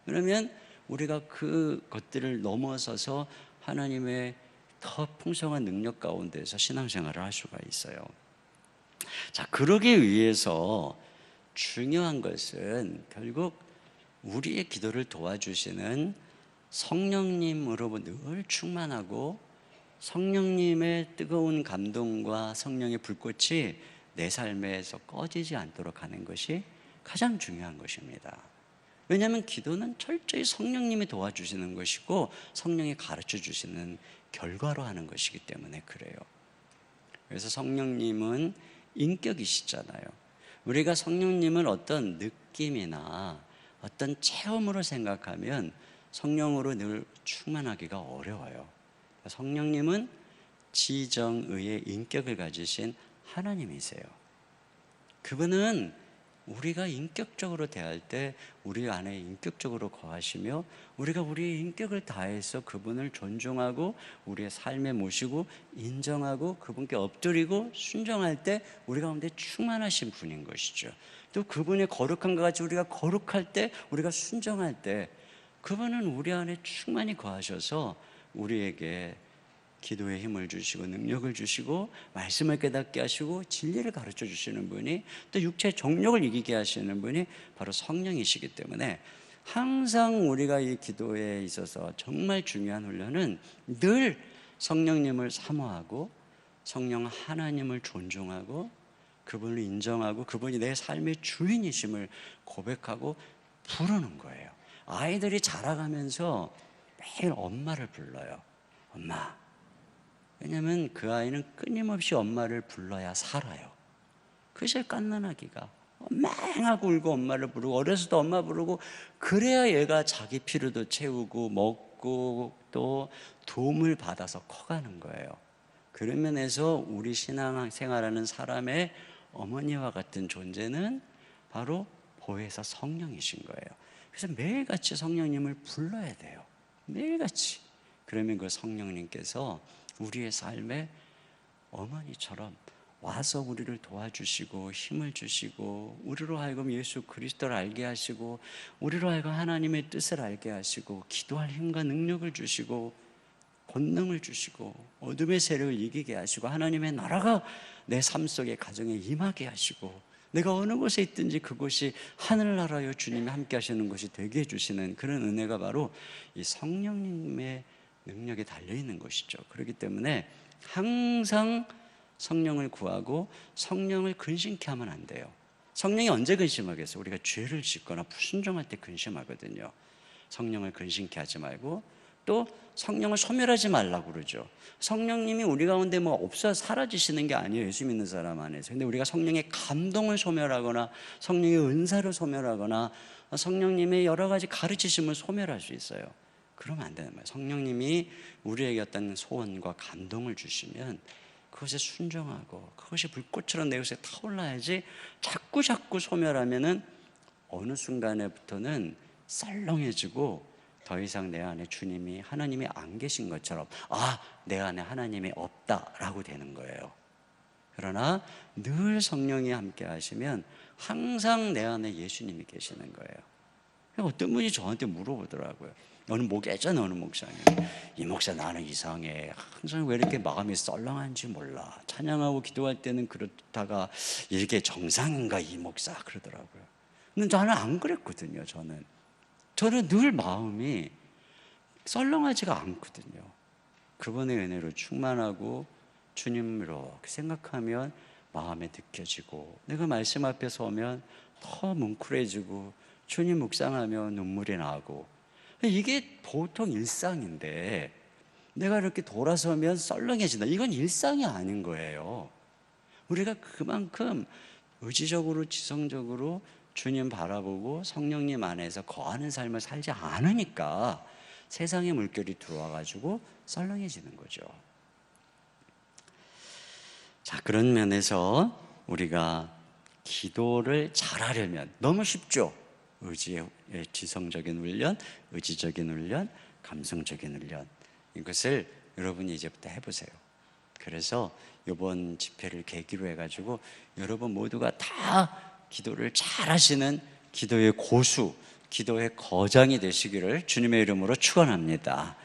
그러면 우리가 그 것들을 넘어서서 하나님의 더 풍성한 능력 가운데서 신앙생활을 할 수가 있어요. 자, 그러기 위해서 중요한 것은 결국 우리의 기도를 도와주시는 성령님으로 늘 충만하고, 성령님의 뜨거운 감동과 성령의 불꽃이 내 삶에서 꺼지지 않도록 하는 것이 가장 중요한 것입니다. 왜냐하면 기도는 철저히 성령님이 도와주시는 것이고 성령이 가르쳐 주시는 결과로 하는 것이기 때문에 그래요. 그래서 성령님은 인격이시잖아요. 우리가 성령님을 어떤 느낌이나 어떤 체험으로 생각하면 성령으로 늘 충만하기가 어려워요. 성령님은 지정의의 인격을 가지신 하나님이세요. 그분은 우리가 인격적으로 대할 때 우리 안에 인격적으로 거하시며, 우리가 우리의 인격을 다해서 그분을 존중하고 우리의 삶에 모시고 인정하고 그분께 엎드리고 순종할 때 우리 가운데 충만하신 분인 것이죠. 또 그분의 거룩함과 같이 우리가 거룩할 때, 우리가 순종할 때 그분은 우리 안에 충만히 거하셔서 우리에게 기도의 힘을 주시고 능력을 주시고 말씀을 깨닫게 하시고 진리를 가르쳐 주시는 분이, 또 육체의 정욕을 이기게 하시는 분이 바로 성령이시기 때문에 항상 우리가 이 기도에 있어서 정말 중요한 훈련은 늘 성령님을 사모하고 성령 하나님을 존중하고 그분을 인정하고 그분이 내 삶의 주인이심을 고백하고 부르는 거예요. 아이들이 자라가면서 매일 엄마를 불러요. 엄마. 왜냐하면 그 아이는 끊임없이 엄마를 불러야 살아요. 그게 제일 갓난아기가 맹하고 울고 엄마를 부르고 어렸을 때 엄마 부르고 그래야 얘가 자기 필요도 채우고 먹고 또 도움을 받아서 커가는 거예요. 그런 면에서 우리 신앙생활하는 사람의 어머니와 같은 존재는 바로 보혜사 성령이신 거예요. 그래서 매일같이 성령님을 불러야 돼요. 매일같이. 그러면 그 성령님께서 우리의 삶에 어머니처럼 와서 우리를 도와주시고 힘을 주시고 우리로 하여금 예수 그리스도를 알게 하시고 우리로 하여금 하나님의 뜻을 알게 하시고 기도할 힘과 능력을 주시고 권능을 주시고 어둠의 세력을 이기게 하시고 하나님의 나라가 내 삶 속에 가정에 임하게 하시고 내가 어느 곳에 있든지 그곳이 하늘나라여 주님이 함께 하시는 것이 되게 해주시는 그런 은혜가 바로 이 성령님의 능력에 달려있는 것이죠. 그렇기 때문에 항상 성령을 구하고 성령을 근심케 하면 안 돼요. 성령이 언제 근심하겠어요? 우리가 죄를 짓거나 불순종할 때 근심하거든요. 성령을 근심케 하지 말고 또 성령을 소멸하지 말라고 그러죠. 성령님이 우리 가운데 뭐 없어 사라지시는 게 아니에요. 예수 믿는 사람 안에서. 근데 우리가 성령의 감동을 소멸하거나 성령의 은사를 소멸하거나 성령님의 여러 가지 가르치심을 소멸할 수 있어요. 그러면 안 되는 거예요. 성령님이 우리에게 어떤 소원과 감동을 주시면 그것에 순종하고 그것이 불꽃처럼 내 것에 타올라야지 자꾸 소멸하면은 어느 순간에부터는 썰렁해지고 더 이상 내 안에 주님이 하나님이 안 계신 것처럼 내 안에 하나님이 없다라고 되는 거예요. 그러나 늘 성령이 함께 하시면 항상 내 안에 예수님이 계시는 거예요. 어떤 분이 저한테 물어보더라고요. 어느 목회잖아, 어느 목사님. 이 목사 나는 이상해. 항상 왜 이렇게 마음이 썰렁한지 몰라. 찬양하고 기도할 때는 그렇다가 이렇게 정상인가 이 목사 그러더라고요. 근데 저는 안 그랬거든요. 저는 늘 마음이 썰렁하지가 않거든요. 그분의 은혜로 충만하고 주님으로 생각하면 마음에 느껴지고 내가 말씀 앞에 서면 더 뭉클해지고 주님 묵상하면 눈물이 나고 이게 보통 일상인데 내가 이렇게 돌아서면 썰렁해진다. 이건 일상이 아닌 거예요. 우리가 그만큼 의지적으로 지성적으로 주님 바라보고 성령님 안에서 거하는 삶을 살지 않으니까 세상의 물결이 들어와가지고 썰렁해지는 거죠. 자, 그런 면에서 우리가 기도를 잘하려면 너무 쉽죠. 의지의 지성적인 훈련, 의지적인 훈련, 감성적인 훈련 이것을 여러분이 이제부터 해보세요. 그래서 이번 집회를 계기로 해가지고 여러분 모두가 다 기도를 잘하시는 기도의 고수, 기도의 거장이 되시기를 주님의 이름으로 축원합니다.